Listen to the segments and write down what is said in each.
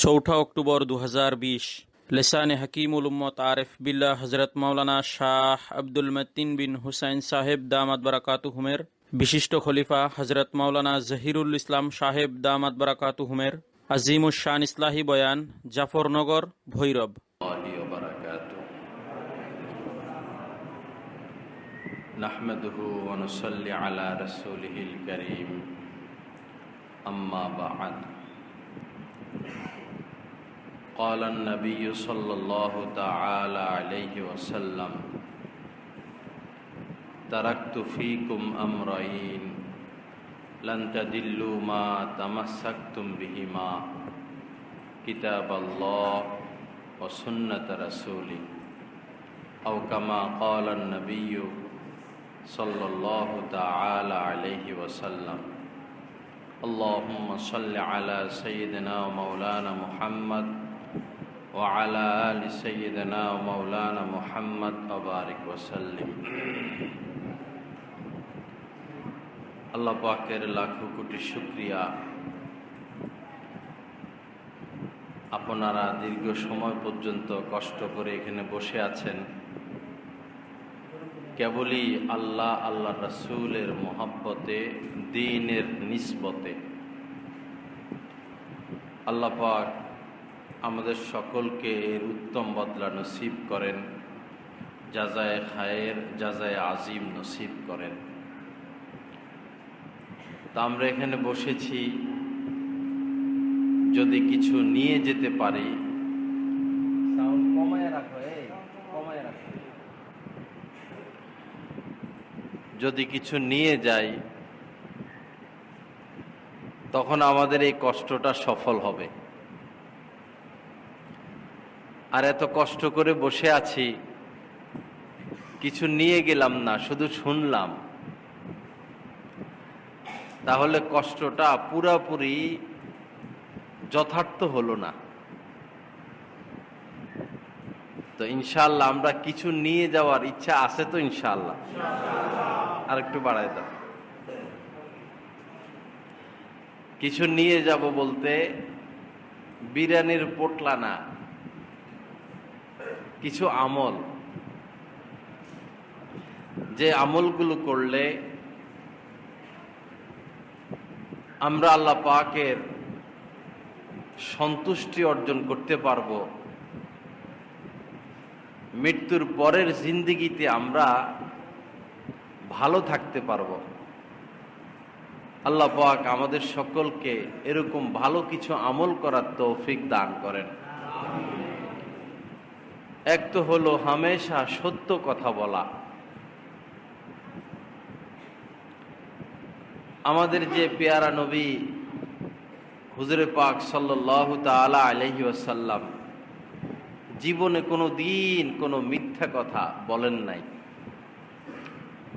चौथा अक्टूबर 2020 लिसान हकीमुल उम्मत आरिफ बिल्ला हजरत मौलाना शाह अब्दुल मतीन बिन हुसैन साहेब दामत बरकातुहुमेर विशिष्ट खलीफा हजरत मौलाना जहीरुल इस्लाम साहेब दामत बरकातुहुमेर अजीमुश शान इस्लाही बयान जाफरनगर भैरब। नहमदुहु व नुसल्ली अला रसूलिहिल करीम अम्मा बअद। क़ाल अन्नबिय्यु सल्लल्लाहु तआला अलैहि वसल्लम तरक्तु फ़ीकुम अम्रयैन लन तदिल्लू मा तमस्सक्तुम बिहिमा किताबल्लाह व सुन्नत रसूली औ कमा क़ाल अन्नबिय्यु सल्लल्लाहु तआला अलैहि वसल्लम। अल्लाहुम्मा सल्लि अला सय्यिदिना व मौलाना मुहम्मद व अला आलि सय्यिदिना व मौलाना मुहम्मद व बारिक वसल्लिम। আল্লাহ পাকের লাখো কোটি শুকরিয়া, আপনারা দীর্ঘ সময় পর্যন্ত কষ্ট করে এখানে বসে আছেন কেবলই আল্লাহ আল্লাহ রাসূলের মহব্বতে, দ্বীনের নিসবতে। আল্লাহ পাক আমাদের সকলকে এর উত্তম বদলা নসিব করেন, জাযায়ে খায়ের, জাযায়ে আজিম নসিব করেন। তা আমরা এখানে বসেছি যদি কিছু নিয়ে যেতে পারি, যদি কিছু নিয়ে যাই তখন আমাদের এই কষ্টটা সফল হবে। আর এত কষ্ট করে বসে আছি, কিছু নিয়ে গেলাম না, শুধু শুনলাম, তাহলে কষ্টটা পুরাপুরি যথার্থ হলো না। তো ইনশাআল্লাহ আমরা কিছু নিয়ে যাওয়ার ইচ্ছা আছে তো ইনশাআল্লাহ। আর একটু বাড়াই দাও। কিছু নিয়ে যাব বলতে বিরিয়ানির পোটলা না, কিছু আমল, যে আমলগুলো করলে আমরা আল্লাহ পাকের সন্তুষ্টি অর্জন করতে পারবো, মৃত্যুর পরের জিন্দেগিতে আমরা ভালো থাকতে পারবো। আল্লাহ পাক আমাদের সকলকে এরকম ভালো কিছু আমল করার তৌফিক দান করেন। এক তো হলো হামেশা সত্য কথা বলা। আমাদের যে পেয়ারা নবী হুজুরে পাক সাল্লাল্লাহু তাআলা আলাইহি ওয়াসাল্লাম জীবনে কোনো দিন কোনো মিথ্যা কথা বলেন নাই।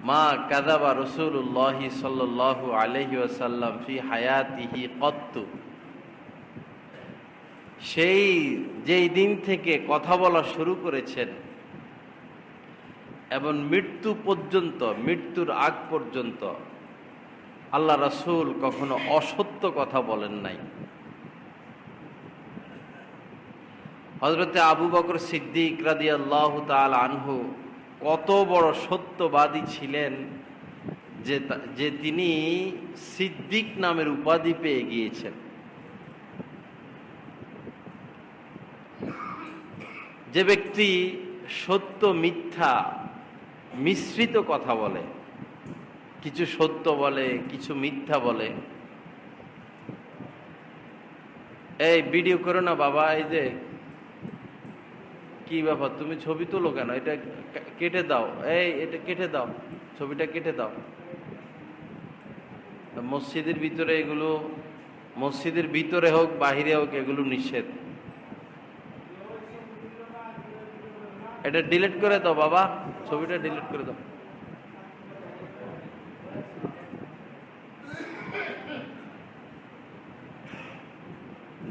মা কাযাবা রাসূলুল্লাহ সাল্লাল্লাহু আলাইহি ওয়াসাল্লাম ফি হায়াতিহি কত্তু। সেই যেই দিন থেকে কথা বলা শুরু করেছেন এবং মৃত্যু পর্যন্ত, মৃত্যুর আগ পর্যন্ত আল্লাহ রাসূল কখনো অসত্য কথা বলেন নাই। হযরতে আবু বকর সিদ্দিক রাদিয়াল্লাহু তাআলা আনহু কত বড় সত্যবাদী ছিলেন যে তিনি সিদ্দিক নামের উপাধি পেয়ে গিয়েছেন। যে ব্যক্তি সত্য মিথ্যা মিশ্রিত কথা বলে, কিছু সত্য বলে কিছু মিথ্যা বলে। এই ভিডিও করো না বাবা, এই যে কি ব্যাপার, তুমি ছবি তোলো কেন? এটা কেটে দাও, এই এটা কেটে দাও, ছবিটা কেটে দাও। মসজিদের ভিতরে এগুলো, মসজিদের ভিতরে হোক বাহিরে হোক, এগুলো নিষেধ। এটা ডিলিট করে দাও বাবা, ছবিটা ডিলিট করে দাও।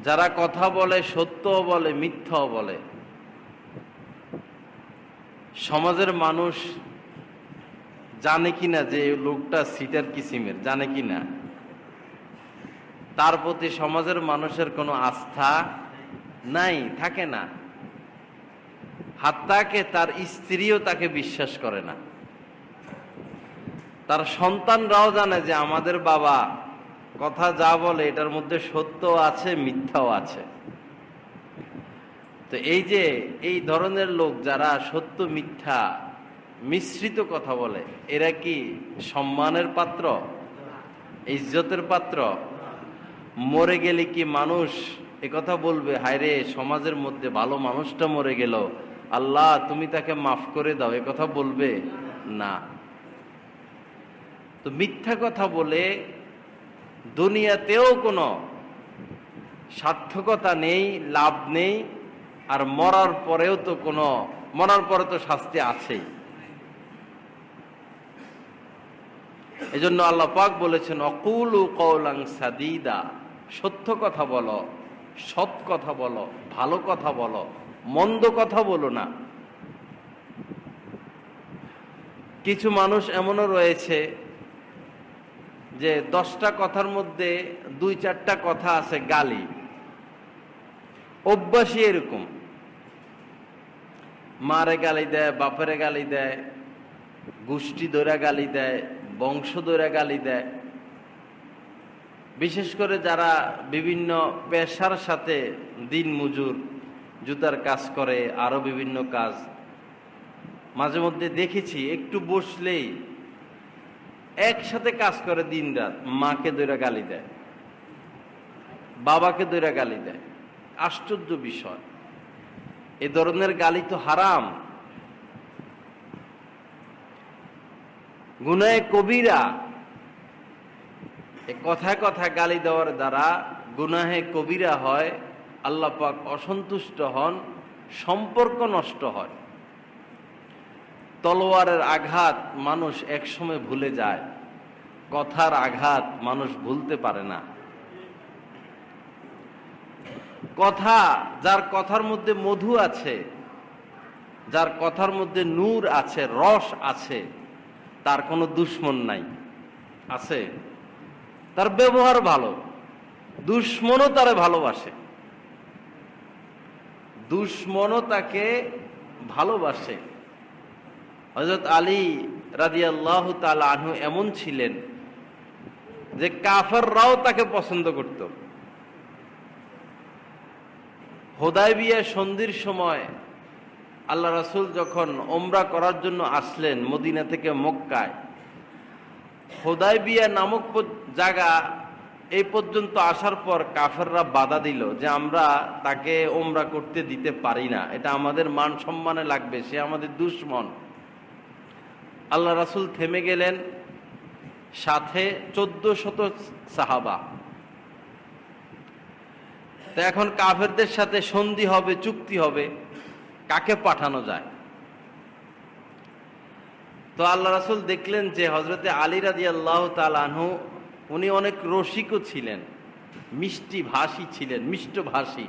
যারা কথা বলে সত্যও বলে মিথ্যাও বলে, সমাজের মানুষ জানে কিনা যে লোকটা সিটার কিসিমের, জানে কিনা? তার প্রতি সমাজের মানুষের কোনো আস্থা নাই, থাকে না। হাত্তাকে তার স্ত্রীও তাকে বিশ্বাস করে না, তার সন্তানরাও জানে যে আমাদের বাবা কথা যা বলে এটার মধ্যে সত্য আছে, মিথ্যাও আছে। তো এই যে এই ধরনের লোক যারা সত্য মিথ্যা মিশ্রিত কথা বলে, এরা কি সম্মানের পাত্র, ইজ্জতের পাত্র? মরে গেলে কি মানুষ একথা বলবে, হায়রে সমাজের মধ্যে ভালো মানুষটা মরে গেল, আল্লাহ তুমি তাকে মাফ করে দাও, একথা বলবে না। তো মিথ্যা কথা বলে দুনিয়াতেও কোনো সার্থকতা নেই, লাভ নেই, আর মরার পরে তো শাস্তি আছেই। এজন্য আল্লাহ পাক বলেছেন অকুলু কওলান সাদীদা, সত্য কথা বলো, সৎ কথা বলো, ভালো কথা বলো, মন্দ কথা বলো না। কিছু মানুষ এমনও রয়েছে যে 10টা কথার মধ্যে 2-4টা কথা আছে গালি, অভ্যাসই এরকম। মারে গালি দেয়, বাপেরে গালি দেয়, গোষ্ঠী ধরে গালি দেয়, বংশ ধরে গালি দেয়। বিশেষ করে যারা বিভিন্ন পেশার সাথে দিন মজুর, জুতার কাজ করে, আরো বিভিন্ন কাজ, মাঝে মধ্যে দেখেছি একটু বসলেই একসাথে কাজ করে দিন রাত, মাকে ধরে গালি দেয়, বাবাকে ধরে গালি দেয়। আশ্চর্য বিষয়, এ ধরনের গালি তো হারাম, গুনাহে কবিরা। কথায় কথায় গালি দেওয়ার দ্বারা গুনাহে কবিরা হয়, আল্লাহ পাক অসন্তুষ্ট হন, সম্পর্ক নষ্ট হয়। তলোয়ারের আঘাত মানুষ একসময় ভুলে যায়, কথার আঘাত মানুষ ভুলতে পারে না। কথা, যার কথার মধ্যে মধু আছে, যার কথার মধ্যে নূর আছে, রস আছে, তার কোনো দুশ্মন নাই। আছে, তার ব্যবহার ভালো, দুশ্মনও তারে ভালোবাসে, দুশ্মনও তাকে ভালোবাসে। হযরত আলী রাদিয়াল্লাহু তাআলা আনহু এমন ছিলেন যে কাফেররাও তাকে পছন্দ করত। হুদায়বিয়া সন্ধির সময় আল্লাহ রাসূল যখন উমরা করার জন্য আসলেন মদিনা থেকে মক্কায়, হুদায়বিয়া নামক জায়গা এই পর্যন্ত আসার পর কাফেররা বাধা দিল যে আমরা তাকে উমরা করতে দিতে পারি না, এটা আমাদের মান সম্মানে লাগবে, সে আমাদের দুশমন। আল্লাহ রাসূল থেমে গেলেন, সাথে 1400 সাহাবা। তো এখন কাফেরদের সাথে সন্ধি হবে, চুক্তি হবে, কাকে পাঠানো যায়? তো আল্লাহ রাসূল দেখলেন যে হযরতে আলী রাদিয়াল্লাহু তাআলা আনহু উনি অনেক রসিকও ছিলেন, মিষ্টি ভাষী ছিলেন, মিষ্ট ভাষী।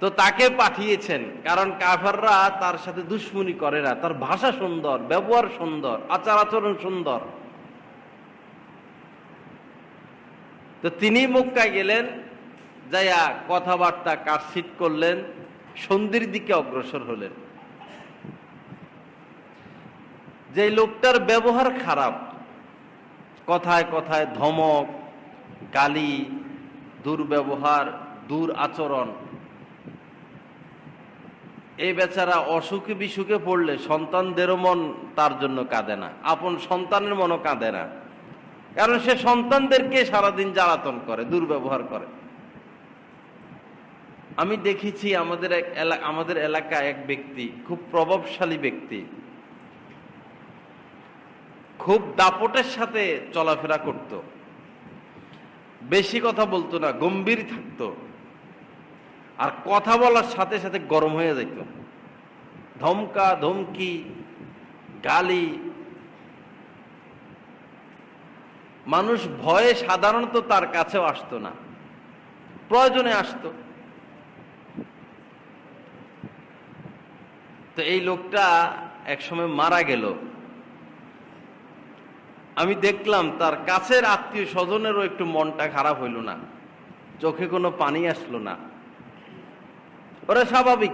তো তাকে পাঠিয়েছেন, কারণ কাফেররা তার সাথে দুশমনি করে না, তার ভাষা সুন্দর, ব্যবহার সুন্দর, আচার আচরণ সুন্দর। তো তিনি মক্কায় গেলেন, যাইয়া কথাবার্তা কাটছিট করলেন, সন্ধির দিকে অগ্রসর হলেন। যে লোকটার ব্যবহার খারাপ, কথায় কথায় ধমক, গালি, দুর্ব্যবহার, দূর আচরণ, এই বেচারা অসুখে বিসুখে পড়লে সন্তানদেরও মন তার জন্য কাঁদে না, আপন সন্তানের মনও কাঁদে না, কারণ সে সন্তানদেরকে সারাদিন জ্বালাতন করে, দুর্ব্যবহার করে। আমি দেখেছি আমাদের এলাকায় এক ব্যক্তি, খুব প্রভাবশালী ব্যক্তি, খুব দাপটের সাথে চলাফেরা করত, বেশি কথা বলতো না, গম্ভীর থাকতো, আর কথা বলার সাথে সাথে গরম হয়ে যেত, ধমকা ধমকি, গালি। মানুষ ভয়ে সাধারণত তার কাছেও আসতো না, প্রয়োজনে আসতো। তো এই লোকটা একসময় মারা গেল। আমি দেখলাম তার কাছের আত্মীয় স্বজনেরও একটু মনটা খারাপ হইল না, চোখে কোনো পানি আসলো না। ওরা স্বাভাবিক,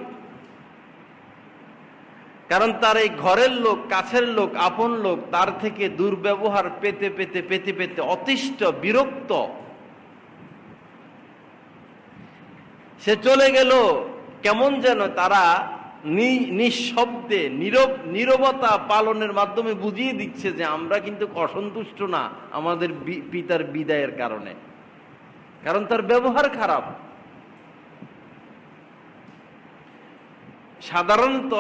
কারণ তার এই ঘরের লোক, কাছের লোক, আপন লোক তার থেকে দুর্ব্যবহার পেতে পেতে পেতে পেতে অতিষ্ঠ, বিরক্ত। সে চলে গেল। কেমন যেন তারা নিঃশব্দে নীরবতা পালনের মাধ্যমে বুঝিয়ে দিচ্ছে যে আমরা কিন্তু অসন্তুষ্ট না আমাদের পিতার বিদায়ের কারণে, কারণ তার ব্যবহার খারাপ। সাধারণত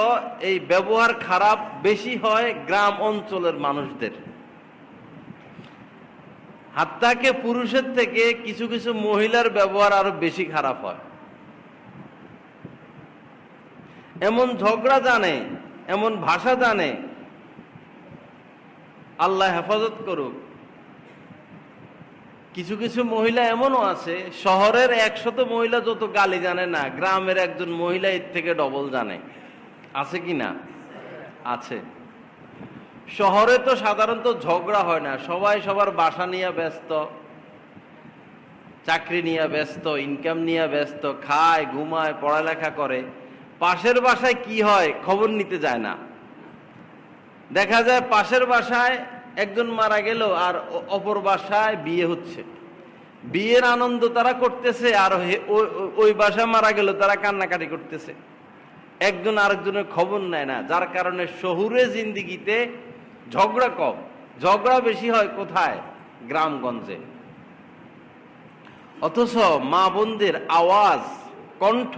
এই ব্যবহার খারাপ বেশি হয় গ্রাম অঞ্চলের মানুষদের। হাত্তাকে পুরুষের থেকে কিছু কিছু মহিলার ব্যবহার আরো বেশি খারাপ হয়। এমন ঝগড়া জানে, এমন ভাষা জানে, আল্লাহ হেফাজত করুক। কিছু কিছু মহিলা এমনও আছে, শহরের 100 মহিলা যত গালি জানে না, গ্রামের একজন মহিলা এর থেকে ডবল জানে। আছে কি না? আছে। শহরে তো সাধারণত ঝগড়া হয় না, সবাই সবার বাসা নিয়ে ব্যস্ত, চাকরি নিয়ে ব্যস্ত, ইনকাম নিয়ে ব্যস্ত, খায়, ঘুমায়, পড়ালেখা করে। পাশের বাসায় কি হয় খবর নিতে যায় না। দেখা যায় পাশের বাসায় একজন মারা গেল আর অপর বাসায় বিয়ে হচ্ছে, বিয়ের আনন্দ তারা করতেছে, আর ওই বাসায় মারা গেল তারা কান্নাকাটি করতেছে। একজন আরেকজনের খবর নেয় না, যার কারণে শহুরে জিন্দিগিতে ঝগড়া কম, ঝগড়া বেশি হয় কোথায়? গ্রামগঞ্জে। অথচ মা বোনদের আওয়াজ, কণ্ঠ,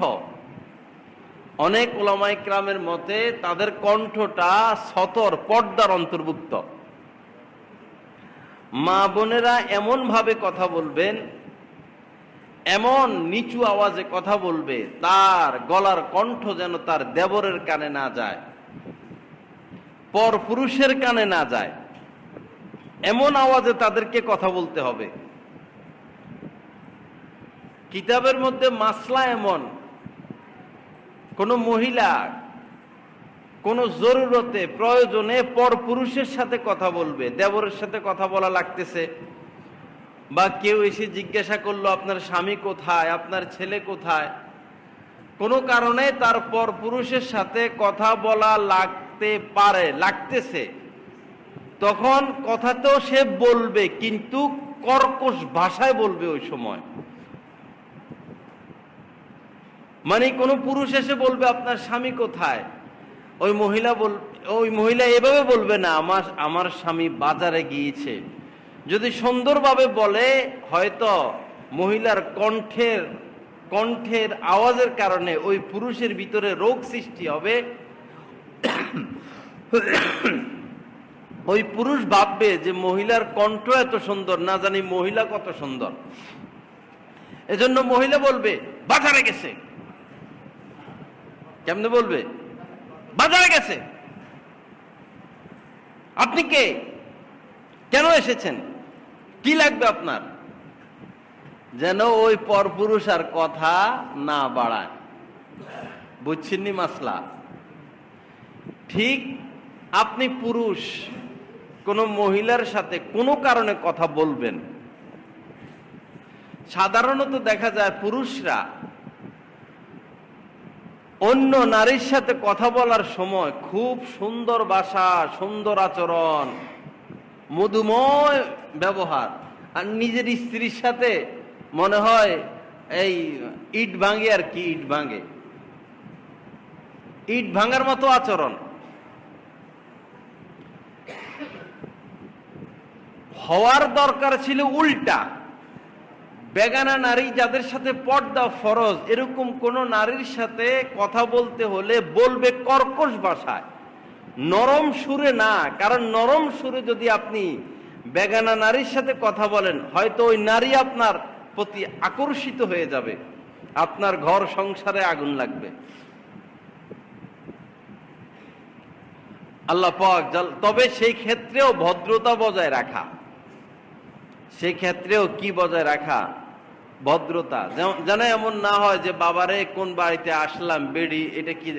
অনেক উলামায়ে কেরামের মতে তাদের কণ্ঠটা সতর, পর্দার অন্তর্ভুক্ত। মা বোনেরা এমন ভাবে কথা বলবেন, এমন নিচু আওয়াজে কথা বলবে, তার গলার কণ্ঠ যেন তার দেবরের কানে না যায়, পর পুরুষের কানে না যায়, এমন আওয়াজে তাদেরকে কথা বলতে হবে। কিতাবের মধ্যে মাসলা এমন, কোন মহিলা কোন জরুরতে, প্রয়োজনে পর পুরুষের সাথে কথা বলবে, দেবরের সাথে কথা বলা লাগতেছে, বা কেউ এসে জিজ্ঞাসা করলো আপনার স্বামী কোথায়, আপনার ছেলে কোথায়, কোনো কারণে তার পর পুরুষের সাথে কথা বলা লাগতে পারে, লাগতেছে, তখন কথা তো সে বলবে, কিন্তু কর্কশ ভাষায় বলবে। ওই সময় মানে কোনো পুরুষ এসে বলবে আপনার স্বামী কোথায়, ওই মহিলা এভাবে বলবে না, আমার স্বামী বাজারে গিয়েছে। যদি সুন্দরভাবে বলে, হয়তো মহিলার কণ্ঠের আওয়াজের কারণে ওই পুরুষের ভিতরে রোগ সৃষ্টি হবে। ওই পুরুষ ভাববে যে মহিলার কণ্ঠ এত সুন্দর, না জানি মহিলা কত সুন্দর। এজন্য মহিলা বলবে বাজারে গেছে। কেমনে বলবে? বাজারে গেছে। আপনি কে? কেন এসেছেন? কি লাগবে আপনার? যেন ওই পরপুরুষ আর কথা না বাড়ায়। বুঝছেননি মাসলা? ঠিক আপনি পুরুষ কোন মহিলার সাথে কোনো কারণে কথা বলবেন, সাধারণত দেখা যায় পুরুষরা অন্য নারীর সাথে কথা বলার সময় খুব সুন্দর ভাষা, সুন্দর আচরণ, মধুময় ব্যবহার, আর নিজের স্ত্রীর সাথে মনে হয় এই ইট ভাঙে আর কি, ইট ভাঙার মতো আচরণ। হওয়ার দরকার ছিল উল্টা। বেগানা নারী যাদের সাথে পর্দা ফরজ, এরকম কোন নারীর সাথে কথা বলতে হলে বলবে কর্কশ ভাষায়, নরম সুরে না। কারণ নরম সুরে যদি আপনি বেগানা নারীর সাথে কথা বলেন, হয়তো ওই নারী আপনার প্রতি আকর্ষিত হয়ে যাবে, আপনার ঘর সংসারে আগুন লাগবে। আল্লাহ পাক, তবে সেই ক্ষেত্রেও ভদ্রতা বজায় রাখা, সেই ক্ষেত্রেও কি বজায় রাখা? ভদ্রতা। যেন এমন না হয় যে বাবারে কোন বাড়িতে আসলাম, বেড়ি এটা কি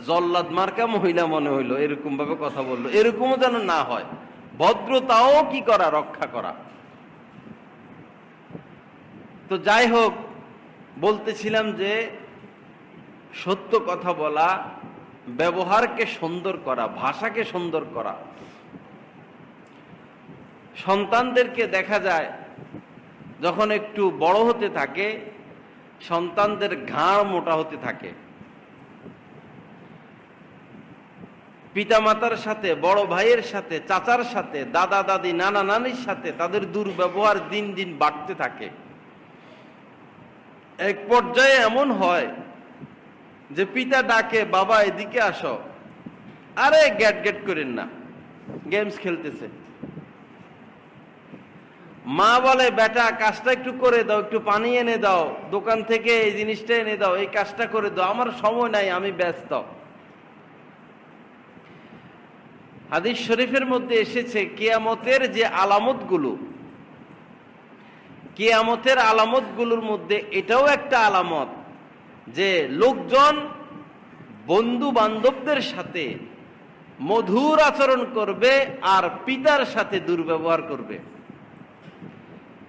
জল্লাদ মার্কা মহিলা মনে হইলো, এরকম ভাবে কথা বললো, এরকমও যেন না হয়। ভদ্রতাও কি করা? রক্ষা করা। তো তো যাই হোক, বলতেছিলাম যে সত্য কথা বলা, ব্যবহারকে সুন্দর করা, ভাষাকে সুন্দর করা। সন্তানদেরকে দেখা যায় যখন একটু বড় হতে থাকে, সন্তানদের ঘাড় মোটা হতে থাকে। পিতামাতার সাথে, বড় ভাইয়ের সাথে, চাচার সাথে, দাদা দাদি, নানা নানির সাথে তাদের দুর্ব্যবহার দিন দিন বাড়তে থাকে। এক পর্যায়ে এমন হয় যে পিতা ডাকে, বাবা এদিকে আসো, আরে গ্যাট গ্যাট করেন না, গেমস খেলতেছে। মা বলে, বেটা কাজটা একটু করে দাও, একটু পানি এনে দাও, দোকান থেকে এই জিনিসটা এনে দাও, এই কাজটা করে দাও, আমার সময় নাই, আমি ব্যস্ত। হাদিস শরীফের মধ্যে এসেছে কিয়ামতের যে আলামতগুলো, কিয়ামতের আলামতগুলোর মধ্যে এটাও একটা আলামত যে লোকজন বন্ধু বান্ধবদের সাথে মধুর আচরণ করবে আর পিতার সাথে দুর্ব্যবহার করবে।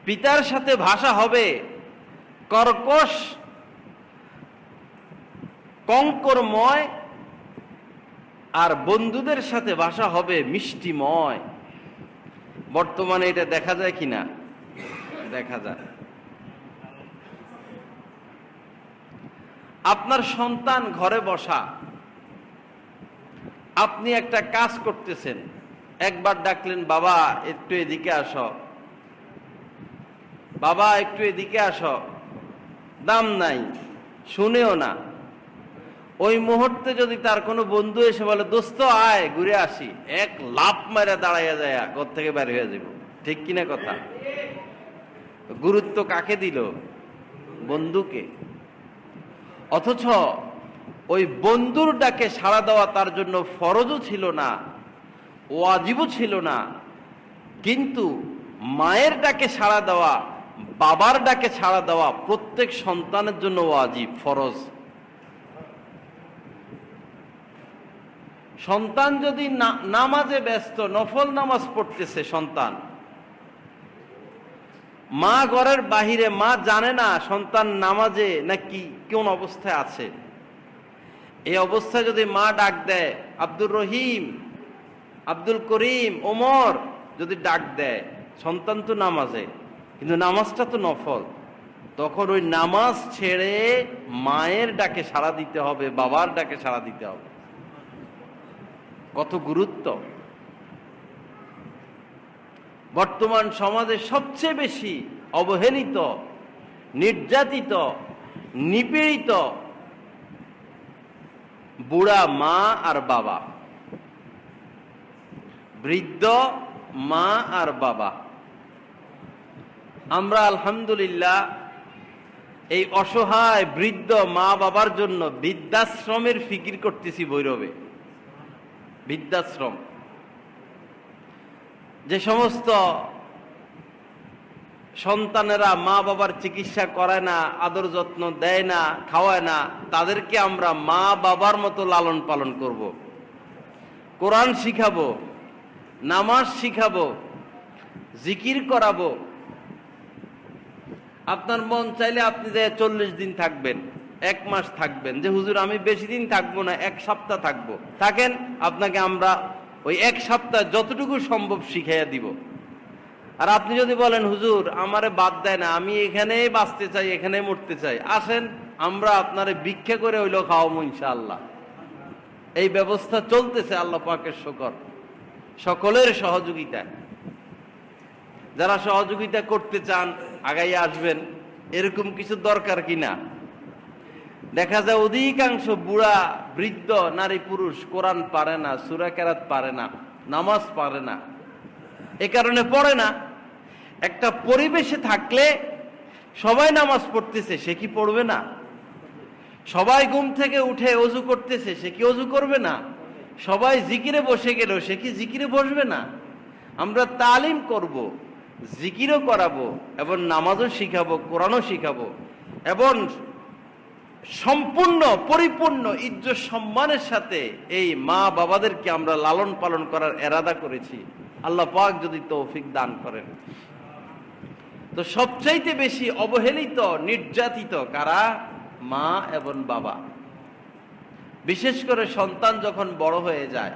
পিতার সাথে ভাষা হবে কর্কশ, কঙ্করময়, আর বন্ধুদের সাথে ভাষা হবে মিষ্টিময়। বর্তমানে এটা দেখা যায় কিনা? দেখা যায়। আপনার সন্তান ঘরে বসা, আপনি একটা কাজ করতেছেন, একবার ডাকলেন, বাবা একটু এদিকে আসো, বাবা একটু এদিকে আসো, দাম নাই, শুনেও না। ওই মুহূর্তে যদি তার কোনো বন্ধু এসে বলে, দোস্ত আয় ঘুরে আসি, এক লাফ মারা দাঁড়াইয়া যায়, ঘর থেকে বের হয়ে যাব। ঠিক কিনা কথা? গুরুত্ব কাকে দিল? বন্ধুকে। অথচ ওই বন্ধুর ডাকে সাড়া দেওয়া তার জন্য ফরজও ছিল না, ওয়াজিবও ছিল না, কিন্তু মায়ের ডাকে সাড়া দেওয়া, বাবার ডাকে সাড়া দেওয়া প্রত্যেক সন্তানের জন্য ওয়াজিব, ফরজ। সন্তান যদি নামাজে ব্যস্ত, নফল নামাজ পড়তেছে সন্তান, মা ঘরের বাহিরে, মা জানে না সন্তান নামাজে নাকি কোন অবস্থায় আছে। এই অবস্থায় যদি মা ডাক দেয়, আব্দুর রহিম, আব্দুল করিম, ওমর যদি ডাক দেয়, সন্তান তো নামাজে, কিন্তু নামাজটা তো নফল, তখন ওই নামাজ ছেড়ে মায়ের ডাকে সাড়া দিতে হবে, বাবার ডাকে সাড়া দিতে হবে। কত গুরুত্ব! বর্তমান সমাজে সবচেয়ে বেশি অবহেলিত, নির্যাতিত, নিপীড়িত বুড়া মা আর বাবা, বৃদ্ধ মা আর বাবা। আমরা আলহামদুলিল্লাহ এই অসহায় বৃদ্ধ মা বাবার জন্য বৃদ্ধাশ্রমের ফিকির করতেছি। ভৈরবে বৃদ্ধাশ্রম, যে সমস্ত সন্তানেরা মা বাবার চিকিৎসা করায় না, আদর যত্ন দেয় না, খাওয়ায় না, তাদেরকে আমরা মা বাবার মতো লালন পালন করব। কোরআন শিখাবো, নামাজ শিখাবো, জিকির করাবো। আপনার মন চাইলে আপনি যে 40 দিন থাকবেন, 1 মাস থাকবেন, যে হুজুর আমি বেশি দিন থাকবো না, 1 সপ্তাহ থাকবো, থাকেন। আপনাকে আমরা ওই 1 সপ্তাহ যতটুকু সম্ভব শিখাইয়া দিব। আর আপনি যদি বলেন, হুজুর আমারে বাদ দেয় না, আমি এখানেই বাঁচতে চাই, এখানে মরতে চাই, আসেন আমরা আপনারে ভিক্ষা করে হইলো খাওয়াবো ইনশাআল্লাহ। এই ব্যবস্থা চলতেছে, আল্লাহ পাকের শুকর, সকলের সহযোগিতা। যারা সহযোগিতা করতে চান আগাইয়া আসবেন। এরকম কিছু দরকার কিনা? দেখা যায় অধিকাংশ বুড়া বৃদ্ধ নারী পুরুষ কোরআন পারে না, সূরা কেরাত পারে না, নামাজ পারে না। এ কারণে পড়ে না। একটা পরিবেশে থাকলে সবাই নামাজ পড়তেছে, সে কি পড়বে না? সবাই ঘুম থেকে উঠে অজু করতেছে, সে কি অজু করবে না? সবাই জিকিরে বসে গেল, সে কি জিকিরে বসবে না? আমরা তালিম করব, জিকিরও করাবো, এবং নামাজও শিখাবো, কোরআনও শিখাবো, এবং সম্পূর্ণ পরিপূর্ণ ইজ্জত সম্মানের সাথে এই মা বাবাদেরকে আমরা লালন পালন করার এরাদা করেছি। আল্লাহ পাক যদি তৌফিক দান করেন। তো সবচাইতে বেশি অবহেলিত, নির্যাতিত কারা? মা এবং বাবা। বিশেষ করে সন্তান যখন বড় হয়ে যায়,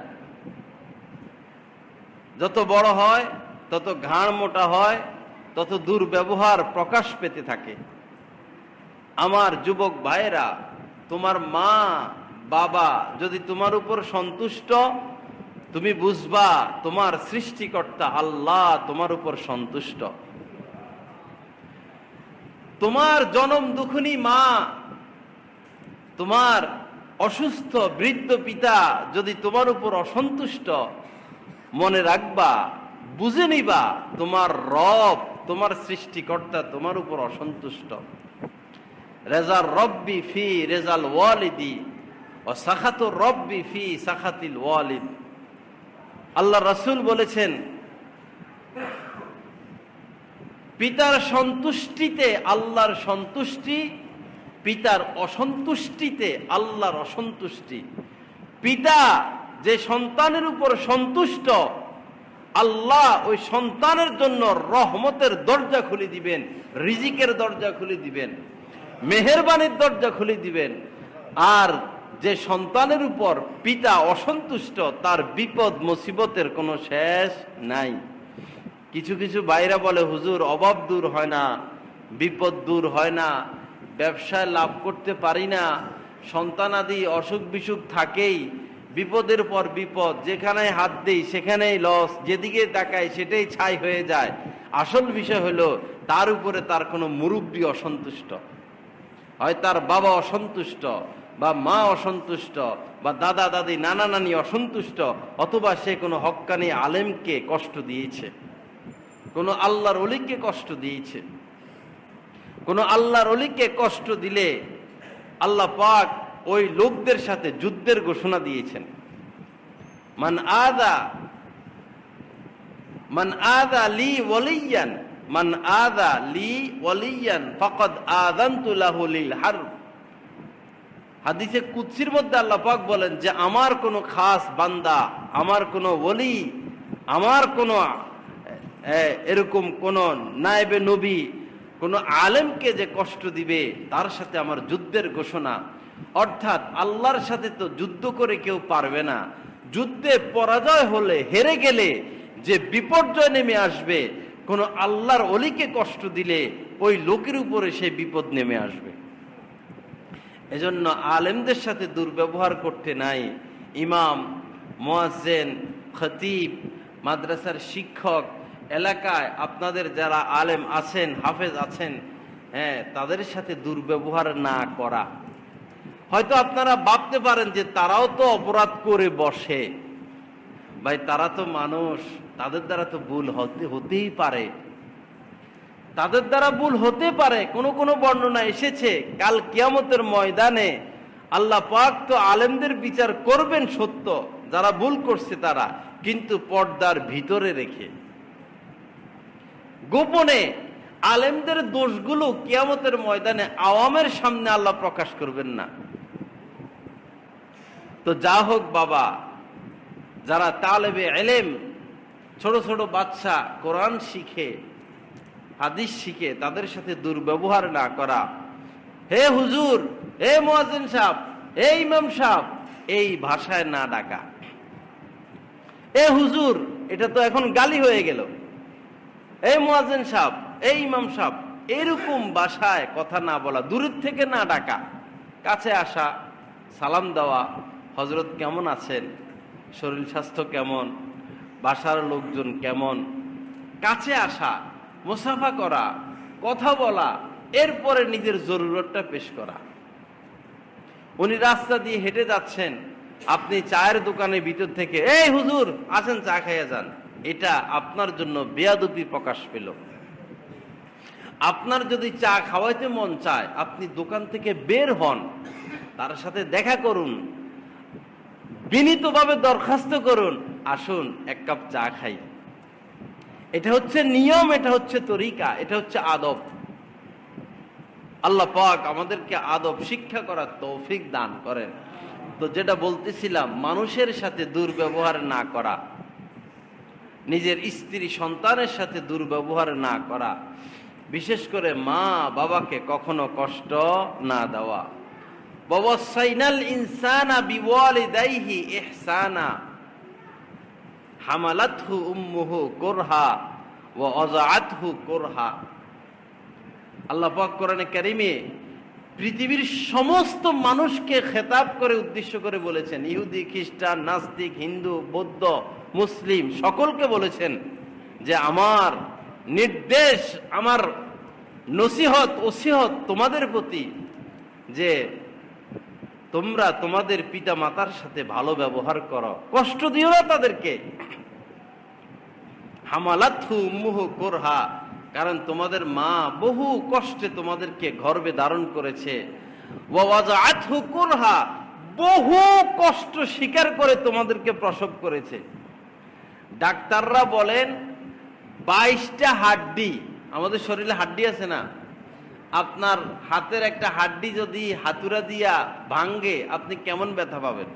যত বড় হয় তত ঘাড় মোটা হয়, তত দুর্ব্যবহার প্রকাশ পেতে থাকে। আমার যুবক ভাইয়েরা, তোমার মা বাবা যদি তোমার উপর সন্তুষ্ট, তুমি বুঝবা তোমার সৃষ্টিকর্তা আল্লাহ তোমার উপর সন্তুষ্ট। তোমার জনম দুঃখিনী মা, তোমার অসুস্থ বৃদ্ধ পিতা যদি তোমার উপর অসন্তুষ্ট, মনে রাখবা, বুঝে নিবা তোমার রব, তোমার সৃষ্টিকর্তা তোমার উপর অসন্তুষ্ট। রেজার রব্বি ফি রেজাল ওয়ালিদি ও সাখাতুর রব্বি ফি সাখাতিল ওয়ালিদ। আল্লাহ রাসূল বলেছেন, পিতার সন্তুষ্টিতে আল্লাহর সন্তুষ্টি, পিতার অসন্তুষ্টিতে আল্লাহর অসন্তুষ্টি। পিতা যে সন্তানের উপর সন্তুষ্ট, আল্লাহ ওই সন্তানের জন্য রহমতের দরজা খুলে দিবেন, রিজিকের দরজা খুলে দিবেন, মেহেরবানির দরজা খুলে দিবেন। আর যে সন্তানের উপর পিতা অসন্তুষ্ট, তার বিপদ মুসিবতের কোনো শেষ নাই। কিছু কিছু ভাইরা বলে, হুজুর অভাব দূর হয় না, বিপদ দূর হয় না, ব্যবসায় লাভ করতে পারি না, সন্তানাদি অসুখ বিসুখ থাকেই, বিপদের পর বিপদ, যেখানে হাত দেই সেখানেই লস, যেদিকে তাকাই সেটাই ছাই হয়ে যায়। আসল বিষয় হলো তার উপরে তার কোনো মুরব্বী অসন্তুষ্ট, হয় তার বাবা অসন্তুষ্ট, বা মা অসন্তুষ্ট, বা দাদা দাদি নানা নানি অসন্তুষ্ট, অথবা সে কোনো হক্কানি আলেমকে কষ্ট দিয়েছে, কোনো আল্লাহর ওলিকে কষ্ট দিয়েছে। কোনো আল্লাহর ওলিকে কষ্ট দিলে আল্লাহ পাক ওই লোকদের সাথে যুদ্ধের ঘোষণা দিয়েছেন। মান আদা লি ওয়ালিয়ান, মান আদা লি ওয়ালিয়ান ফাকাদ আযানতু লাহু লিল হারব। হাদিসে কুদসির মধ্যে আল্লাহ পাক বলেন যে আমার কোনো খাস বান্দা, আমার কোনো ওলি, আমার কোনো এরকম কোন নায়েবে নবী, কোন আলেমকে যে কষ্ট দিবে, তার সাথে আমার যুদ্ধের ঘোষণা। অর্থাৎ আল্লাহর সাথে তো যুদ্ধ করে কেউ পারবে না। যুদ্ধে পরাজয় হলে, হেরে গেলে যে বিপর্যয় নেমে আসবে, কোন আল্লাহর ওলিকে কষ্ট দিলে ওই লোকের উপরে সেই বিপদ নেমে আসবে। এজন্য আলেমদের সাথে দুর্ব্যবহার করতে নাই। ইমাম, মুয়াজ্জিন, খতিব, মাদ্রাসার শিক্ষক, এলাকায় আপনাদের যারা আলেম আছেন, হাফেজ আছেন, তাদের সাথে দুর্ব্যবহার না করা। হয়তো আপনারা ভাবতে পারেন যে তারাও তো অপরাধ করে বসে, ভাই তারা তো মানুষ, তাদের দ্বারা তো ভুল হতেই পারে, তাদের দ্বারা ভুল হতে পারে। কোনো কোনো বর্ণনা এসেছে কাল কিয়ামতের ময়দানে আল্লাহ পাক তো আলেমদের বিচার করবেন সত্য, যারা ভুল করছে তারা, কিন্তু পর্দার ভিতরে রেখে, গোপনে আলেমদের দোষগুলো কিয়ামতের ময়দানে আওয়ামের সামনে আল্লাহ প্রকাশ করবেন না। তো যা হোক বাবা, যারা তালেবে ইলম, ছোট ছোট বাচ্চা কোরআন শিখে, হাদিস শিখে, তাদের সাথে দুর্ব্যবহার না করা। হে হুজুর, হে মুয়াজ্জিন সাহেব, হে ইমাম সাহেব, এই ভাষায় না ডাকা। এ হুজুর, এটা তো এখন গালি হয়ে গেল। এই মুয়াজ্জিন সাহেব, এই ইমাম সাহেব, এরকম ভাষায় কথা না বলা, দূরের থেকে না ডাকা, কাছে আসা, সালাম দেওয়া, হযরত কেমন আছেন, শরীর স্বাস্থ্য কেমন, বাসার লোকজন কেমন, কাছে আসা, মুসাফা করা, কথা বলা, এরপরে নিজের জরুরতটা পেশ করা। উনি রাস্তা দিয়ে হেঁটে যাচ্ছেন, আপনি চায়ের দোকানের ভিতর থেকে, এই হুজুর আসেন চা খাইয়া যান, এটা আপনার জন্য বেয়াদবি প্রকাশ পেল। আপনার যদি চা খাওয়াইতে মন চায়, আপনি দোকান থেকে বের হন, তার সাথে দেখা করুন, বিনীতভাবে দরখাস্ত করুন, আসুন এক কাপ চা খাই। এটা হচ্ছে নিয়ম, এটা হচ্ছে তরিকা, এটা হচ্ছে আদব। আল্লাহ পাক আমাদেরকে আদব শিক্ষা করার তৌফিক দান করেন। তো যেটা বলতেছিলাম, মানুষের সাথে দুর্ব্যবহার না করা, নিজের স্ত্রী সন্তানের সাথে দুর্ব্যবহার না করা, বিশেষ করে মা বাবাকে কখনো কষ্ট না দেওয়া। ওয়াসাইনাল ইনসানা বিওয়ালিদাইহি ইহসানা হামালাতহু উম্মুহু কুরহা ওয়া আযাআতহু কুরহা। আল্লাহ পাক কোরআনে কারিমে পৃথিবীর সমস্ত মানুষকে খেতাব করে উদ্দেশ্য করে বলেছেন, ইহুদি, খ্রিস্টান, নাস্তিক, হিন্দু, বৌদ্ধ, মুসলিম সকলকে বলেছেন যে আমার নির্দেশ, আমার নসিহত ওসিহত তোমাদের প্রতি যে তোমরা তোমাদের পিতা মাতার সাথে ভালো ব্যবহার করো, কষ্ট দিও না তাদেরকে। হামালাতহু উম্মুহু কুরহা, কারণ তোমাদের মা বহু কষ্টে তোমাদেরকে গর্ভে ধারণ করেছে। ওয়া ওয়াযাআতহু কুরহা, বহু কষ্ট স্বীকার করে তোমাদেরকে প্রসব করেছে। ডাক্তাররা বলেন 22টা হাড্ডি, আমাদের শরীরে হাড্ডি আছে না, আপনার হাতের একটা হাড্ডি যদি হাতুড়া দিয়া ভাঙ্গে আপনি কেমন ব্যথা পাবেন?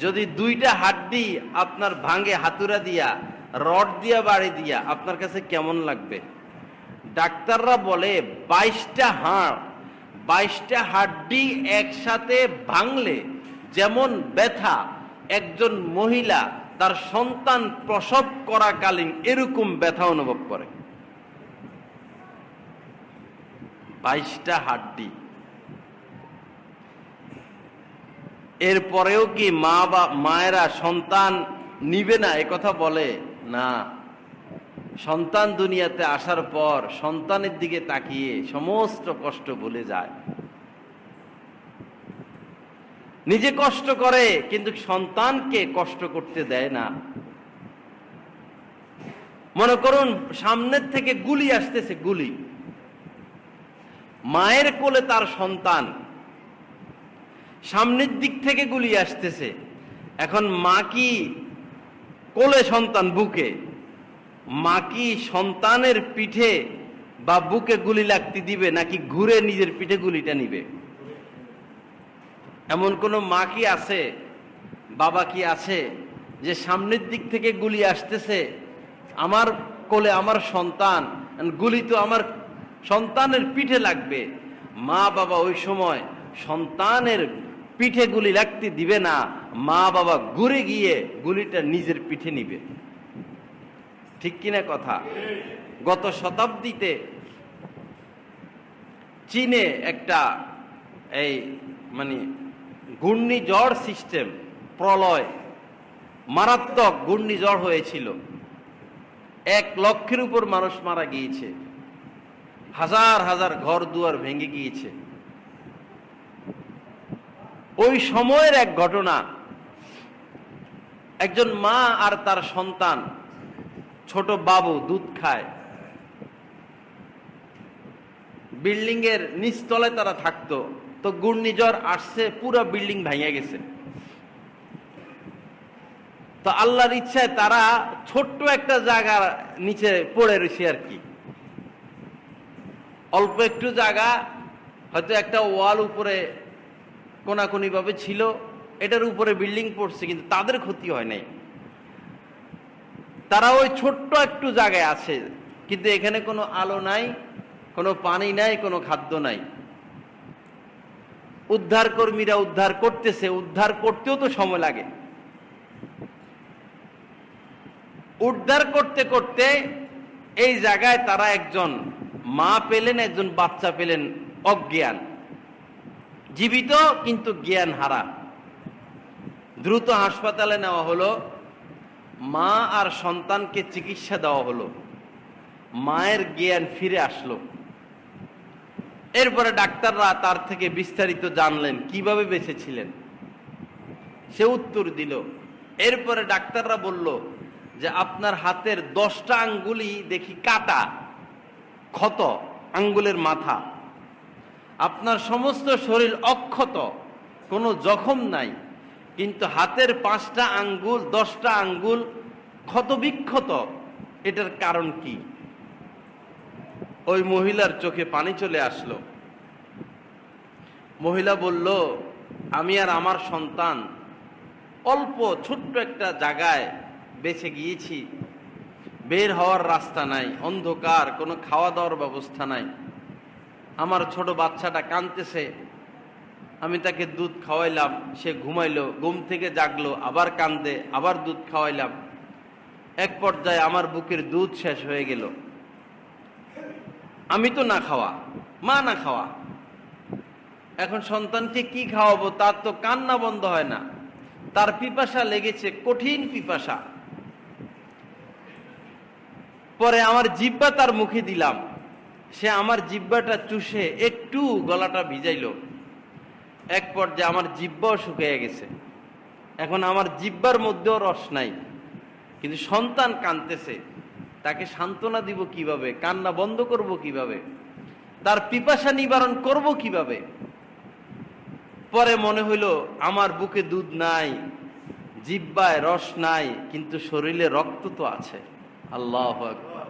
যদি 2টা হাড্ডি আপনার ভাঙ্গে হাতুড়া দিয়া, রড দিয়া, বাড়ি দিয়া, আপনার কাছে কেমন লাগবে? ডাক্তাররা বলে 22টা হাড়, 22টা হাড্ডি একসাথে ভাঙলে যেমন ব্যথা একজন মহিলা তার সন্তান প্রসব করাকালীন এরকম ব্যথা অনুভব করে। 22টা হাড্ডি। এরপরেও কি মায়েরা সন্তান নিবে না এ কথা বলে না। সন্তান দুনিয়াতে আসার পর সন্তানের দিকে তাকিয়ে সমস্ত কষ্ট ভুলে যায়। নিজে কষ্ট করে কিন্তু সন্তানকে কষ্ট করতে দেয় না। মনে করুন সামনের থেকে গুলি আসতেছে, গুলি, মায়ের কোলে তার সন্তান, সামনের দিক থেকে গুলি আসতেছে। এখন মা কি কোলে সন্তান বুকে, মা কি সন্তানের পিঠে বা বুকে গুলি লাগতে দিবে নাকি ঘুরে নিজের পিঠে গুলিটা নিবে? এমন কোন মা কি আছে, বাবা কি আছে যে সামনের দিক থেকে গুলি আসতেছে, আমার কোলে আমার সন্তান, গুলি তো আমার সন্তানের পিঠে লাগবে, মা বাবা ওই সময় সন্তানের পিঠে গুলি লাগতে দিবে না, মা বাবা ঘুরে গিয়ে গুলিটা নিজের পিঠে নিবে। ঠিক কিনা কথা? গত শতাব্দীতে চীনে একটা ঘূর্ণিঝড় সিস্টেম, প্রলয়, মারাত্মক ঘূর্ণিঝড় হয়েছিল। 1 লক্ষের উপর মানুষ মারা গিয়েছে, হাজার হাজার ঘর দুয়ার ভেঙে গিয়েছে। ওই সময়ের এক ঘটনা, একজন মা আর তার সন্তান, ছোট বাবু দুধ খায়, বিল্ডিং এর নিচতলায় তারা থাকতো। তো ঘূর্ণিঝড় আসছে, পুরো বিল্ডিং ভেঙে গেছে। তো আল্লাহর ইচ্ছায় তারা ছোট্ট একটা জায়গা নিচে পড়ে রয়েছে আর কি, অল্প একটু জায়গা, হয়তো একটা ওয়াল উপরে কোনাকুনি ভাবে ছিল, এটার উপরে বিল্ডিং পড়ছে, কিন্তু তাদের ক্ষতি হয় নাই। তারা ওই ছোট্ট একটু জায়গায় আছে, কিন্তু এখানে কোনো আলো নাই, কোনো পানি নাই, কোনো খাদ্য নাই। উদ্ধার কর্মীরা উদ্ধার করতেছে, উদ্ধার করতেও তো সময় লাগে। উদ্ধার করতে করতে এই জায়গায় তারা একজন মা পেলেন, একজন বাচ্চা পেলেন, অজ্ঞান, জীবিত কিন্তু জ্ঞান হারা। দ্রুত হাসপাতালে নেওয়া হলো, মা আর সন্তানকে চিকিৎসা দেওয়া হলো, মায়ের জ্ঞান ফিরে আসলো। এরপরে ডাক্তাররা তার থেকে বিস্তারিত জানলেন কিভাবে বেঁচে ছিলেন, সে উত্তর দিল। এরপরে ডাক্তাররা বলল যে আপনার হাতের 10টা আঙ্গুলি দেখি কাটা, ক্ষত, আঙ্গুলের মাথা, আপনার সমস্ত শরীর অক্ষত, কোনো জখম নাই, কিন্তু হাতের 5টা আঙ্গুল, 10টা আঙ্গুল ক্ষত বিক্ষত, এটার কারণ কি? ওই মহিলার চোখে পানি চলে আসলো। মহিলা বলল, আমি আর আমার সন্তান অল্প ছোট্ট একটা জায়গায় বেঁচে গিয়েছি, বের হওয়ার রাস্তা নাই, অন্ধকার, কোনো খাওয়া দাওয়ার ব্যবস্থা নাই। আমার ছোট বাচ্চাটা কাঁদতেছে, আমি তাকে দুধ খাওয়াইলাম, সে ঘুমাইলো, ঘুম থেকে জাগলো, আবার কান্দে, আবার দুধ খাওয়াইলাম। এক পর্যায়ে আমার বুকের দুধ শেষ হয়ে গেল। আমি তো না খাওয়া, মা না খাওয়া, এখন সন্তানকে কি খাওয়াবো? তার তো কান্না বন্ধ হয় না, তার পিপাসা লেগেছে, কঠিন পিপাসা। পরে আমার জিহ্বা তার মুখে দিলাম, সে আমার জিহ্বাটা চুষে একটু গলাটা ভিজাইল। এক পর্যায়ে আমার জিহ্বাও শুকিয়ে গেছে, এখন আমার জিহ্বার মধ্যেও রস নাই, কিন্তু সন্তান কাঁদতেছে, তাকে সান্ত্বনা দিব কিভাবে? কান্না বন্ধ করব কিভাবে? তার পিপাসা নিবারণ করব কিভাবে? পরে মনে হইল আমার বুকে দুধ নাই, জিহ্বায় রস নাই, কিন্তু শরীরে রক্ত তো আছে। আল্লাহু আকবার।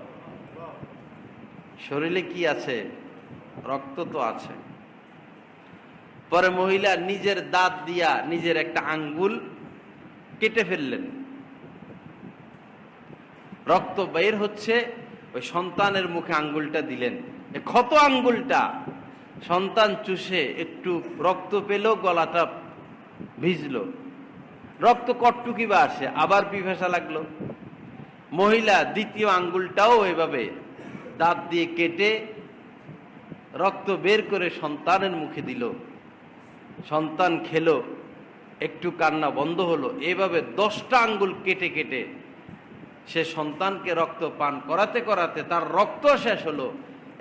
শরীরে কি আছে? রক্ত তো আছে। পরে মহিলা নিজের দাঁত দিয়া নিজের একটা আঙ্গুল কেটে ফেললেন, রক্ত বের হচ্ছে, ওই সন্তানের মুখে আঙ্গুলটা দিলেন, ক্ষত আঙ্গুলটা সন্তান চুষে একটু রক্ত পেল, গলাটা ভিজলো, রক্ত কটটুকি বা আসে, আবার পিপাসা লাগলো। মহিলা দ্বিতীয় আঙ্গুলটাও এভাবে দাঁত দিয়ে কেটে রক্ত বের করে সন্তানের মুখে দিল, সন্তান খেলো, একটু কান্না বন্ধ হলো। এভাবে 10টা আঙ্গুল কেটে কেটে সে সন্তানকে রক্ত পান করাতে করাতে তার রক্ত শেষ হলো।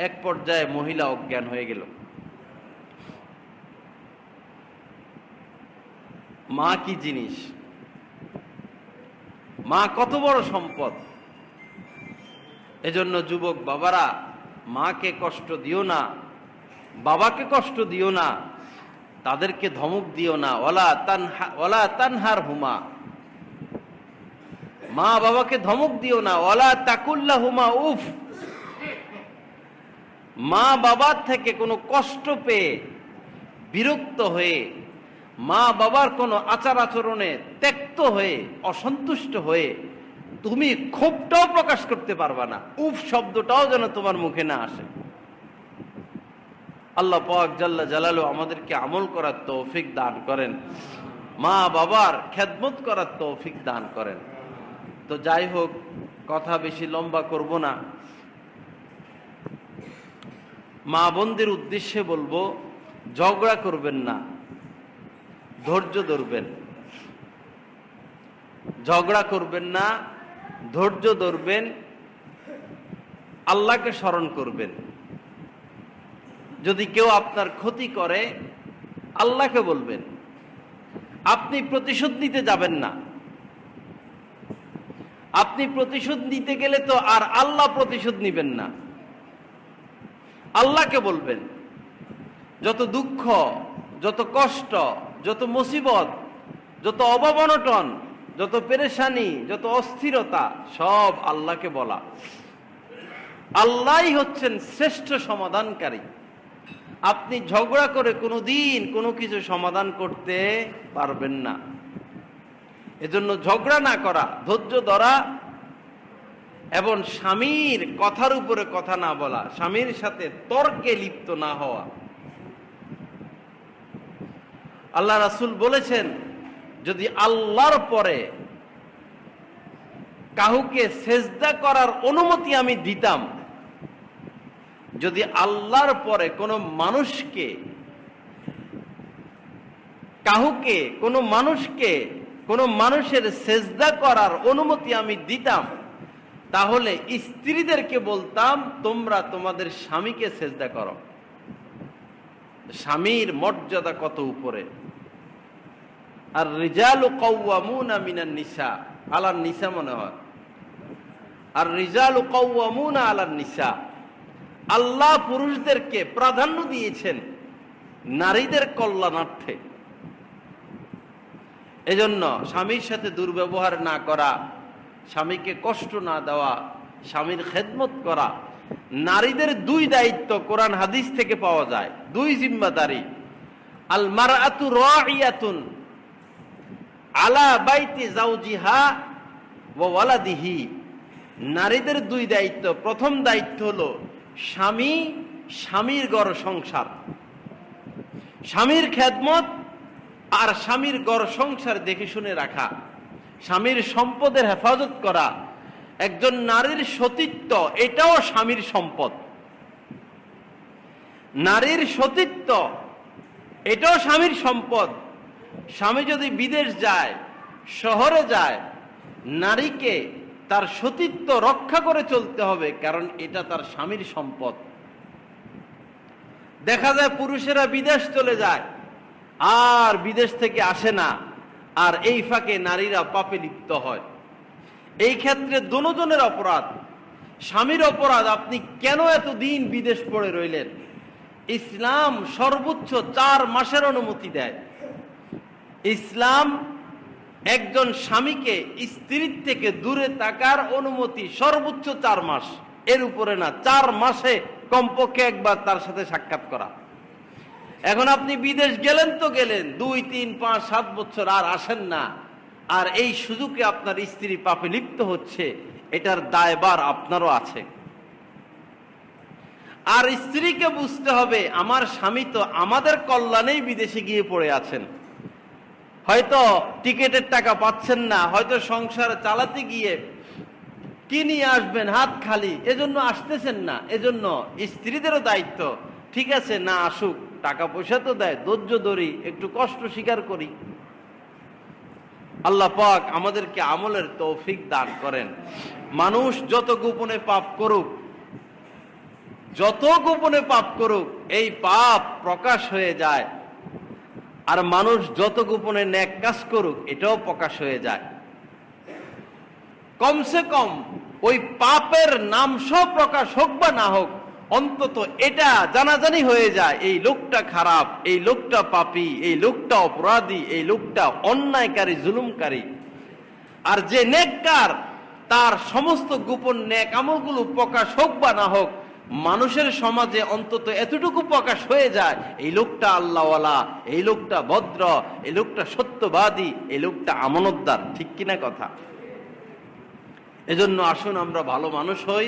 এক পর্যায়ে মহিলা অজ্ঞান হয়ে গেল। মা কি জিনিস, মা কত বড় সম্পদ। এজন্য যুবক বাবারা, মাকে কষ্ট দিও না, বাবাকে কষ্ট দিও না, তাদেরকে ধমক দিও না। ওয়ালা তানহার হুমা, মা বাবাকে ধমক দিও না। ওয়ালা তাকুল্লাহুমা উফ, মা বাবার থেকে কোনো কষ্ট পেয়ে, বিরক্ত হয়ে, মা বাবার কোনো আচার আচরণে ত্যক্ত হয়ে, অসন্তুষ্ট হয়ে তুমি ক্ষোভটাও প্রকাশ করতে পারবা না। উফ শব্দটাও যেন তোমার মুখে না আসে। আল্লাহ পাক জাল্লা জালালু আমাদেরকে আমল করার তৌফিক দান করেন, মা বাবার খেদমত করার তৌফিক দান করেন। তো যাই হোক, কথা বেশি লম্বা করব না। মা বোনদের উদ্দেশ্যে বলবো, ঝগড়া করবেন না, ধৈর্য ধরবেন। ঝগড়া করবেন না, ধৈর্য ধরবেন, আল্লাহকে স্মরণ করবেন। যদি কেউ আপনার ক্ষতি করে, আল্লাহকে বলবেন। আপনি প্রতিশোধ নিতে যাবেন না। আপনি প্রতিশোধ নিতে গেলে তো আর আল্লাহ প্রতিশোধ নিবেন না, আল্লাহকে বলবেন। যত দুঃখ, যত কষ্ট, যত মুসিবত, যত অভাব অনটন, যত পেরেশানি, যত অস্থিরতা, সব আল্লাহকে বলা। আল্লাহই হচ্ছেন শ্রেষ্ঠ সমাধানকারী। আপনি ঝগড়া করে কোনোদিন কোনো কিছু সমাধান করতে পারবেন না। এজন্য ঝগড়া না করা, ধৈর্য ধরা, এবং স্বামীর কথার উপরে কথা না বলা, স্বামীর সাথে তর্কে লিপ্ত না হওয়া। আল্লাহ রাসূল বলেছেন, যদি আল্লাহর পরে কাউকে সেজদা করার অনুমতি আমি দিতাম, যদি আল্লাহর পরে কোনো মানুষকে, কাউকে, কোনো মানুষের সেজদা করার অনুমতি আমি দিতাম, তাহলে স্ত্রীদেরকে বলতাম তোমরা তোমাদের স্বামীকে সেজদা করো। স্বামীর মর্যাদা কত উপরে। আর রিজালু কাওয়ামুনা মিনান নিসা, আলান নিসা মনে হয়, আর রিজালু কাওয়ামুনা আলান নিসা। আল্লাহ পুরুষদেরকে প্রাধান্য দিয়েছেন নারীদের কল্যাণার্থে। এজন্য স্বামীর সাথে দুর্ব্যবহার না করা, স্বামীকে কষ্ট না দেওয়া, স্বামীর খেদমত করা। নারীদের 2 দায়িত্ব কোরআন হাদিস থেকে পাওয়া যায়, 2 জিম্মাদারি। আল মারআতু রাইয়াতুন আলা বাইতি যাওজিহা ওয়া ওয়ালাদিহি, নারীদের দুই দায়িত্ব। প্রথম দায়িত্ব হলো স্বামী, স্বামীর ঘর সংসার, স্বামীর খেদমত আর স্বামীর ঘর সংসার দেখে শুনে রাখা, স্বামীর সম্পদের হেফাজত করা। একজন নারীর সতীত্ব এটাও স্বামীর সম্পদ। নারীর সতীত্ব এটাও স্বামীর সম্পদ। স্বামী যদি বিদেশ যায়, শহরে যায়, নারীকে তার সতীত্ব রক্ষা করে চলতে হবে, কারণ এটা তার স্বামীর সম্পদ। দেখা যায় পুরুষেরা বিদেশ চলে যায় আর বিদেশ থেকে আসে না, আর এই ফাঁকে নারীরা পাপে লিপ্ত হয়। এই ক্ষেত্রে দুজনের অপরাধ। স্বামীর অপরাধ, আপনি কেন এতদিন বিদেশ পড়ে রইলেন? ইসলাম সর্বোচ্চ 4 মাসের অনুমতি দেয়। ইসলাম একজন স্বামীকে স্ত্রীর থেকে দূরে থাকার অনুমতি সর্বোচ্চ 4 মাস, এর উপরে না। 4 মাসে কমপক্ষে একবার তার সাথে সাক্ষাৎ করা। এখন আপনি বিদেশ গেলেন তো গেলেন, 2, 3, 5, 7 বছর আর আসেন না, আর এই সুযোগে আপনার স্ত্রী পাপে লিপ্ত হচ্ছে, এটার দায়ভার আপনারও আছে। আর স্ত্রীকে বুঝতে হবে, আমার স্বামী তো আমাদের কল্যাণেই বিদেশে গিয়ে পড়ে আছেন, হয়তো টিকেটের টাকা পাচ্ছেন না, হয়তো সংসার চালাতে গিয়ে কি নিয়ে আসবেন হাত খালি, এজন্য আসতেছেন না। এজন্য স্ত্রীদেরও দায়িত্ব, ঠিক আছে না আসুক, টাকা পয়সা তো দেয়, ধৈর্য ধরি, একটু কষ্ট স্বীকার করি। আল্লাহ পাক আমাদেরকে আমলের তৌফিক দান করেন। মানুষ যত গোপনে পাপ করুক, যত গোপনে পাপ করুক, এই পাপ প্রকাশ হয়ে যায়। আর মানুষ যত গোপনে নেক কাজ করুক, এটাও প্রকাশ হয়ে যায়। কমসে কম ওই পাপের নাম সব প্রকাশ হোক বা না হোক, অন্তত এটা জানাজানি হয়ে যায়, এই লোকটা খারাপ, এই লোকটা পাপী, এই লোকটা অপরাধী, এই লোকটা অন্যায়কারী, জুলুমকারী। আর যে নেককার, তার সমস্ত গোপন নেক আমলগুলো প্রকাশ হোক বা না হোক, মানুষের সমাজে অন্তত এতটুকু প্রকাশ হয়ে যায়, এই লোকটা আল্লাহওয়ালা, এই লোকটা ভদ্র, এই লোকটা সত্যবাদী, এই লোকটা আমানতদার। ঠিক কিনা কথা? এজন্য আসুন আমরা ভালো মানুষ হই,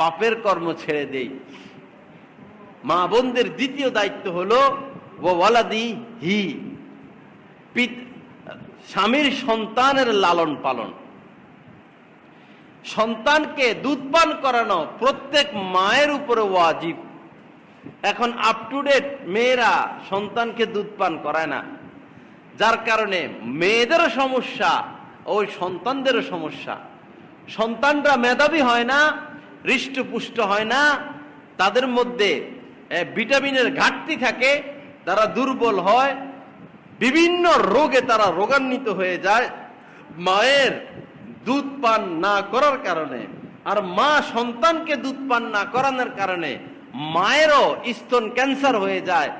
পাপের কর্ম ছেড়ে দেই। মা বোনদের দ্বিতীয় দায়িত্ব হলো ওয়ালাদি হি, স্বামীর সন্তানের লালন পালন। সন্তানকে দুধ পান করানো প্রত্যেক মায়ের উপরে ওয়াজিব। এখন আপ টু ডেট মেয়েরা সন্তানকে দুধ পান করায় না, যার কারণে মেয়েদেরও সমস্যা, ওই সন্তানদেরও সমস্যা। সন্তানরা মেধাবী হয় না, হৃষ্টপুষ্ট হয় না, তাদের মধ্যে ভিটামিনের ঘাটতি থাকে, তারা দুর্বল হয়, বিভিন্ন রোগে তারা রোগান্বিত হয়ে যায় মায়ের দুধ পান না করার কারণে। আর মা সন্তানকে দুধ পান না করানোর কারণে মায়েরও স্তন ক্যান্সার হয়ে যায়,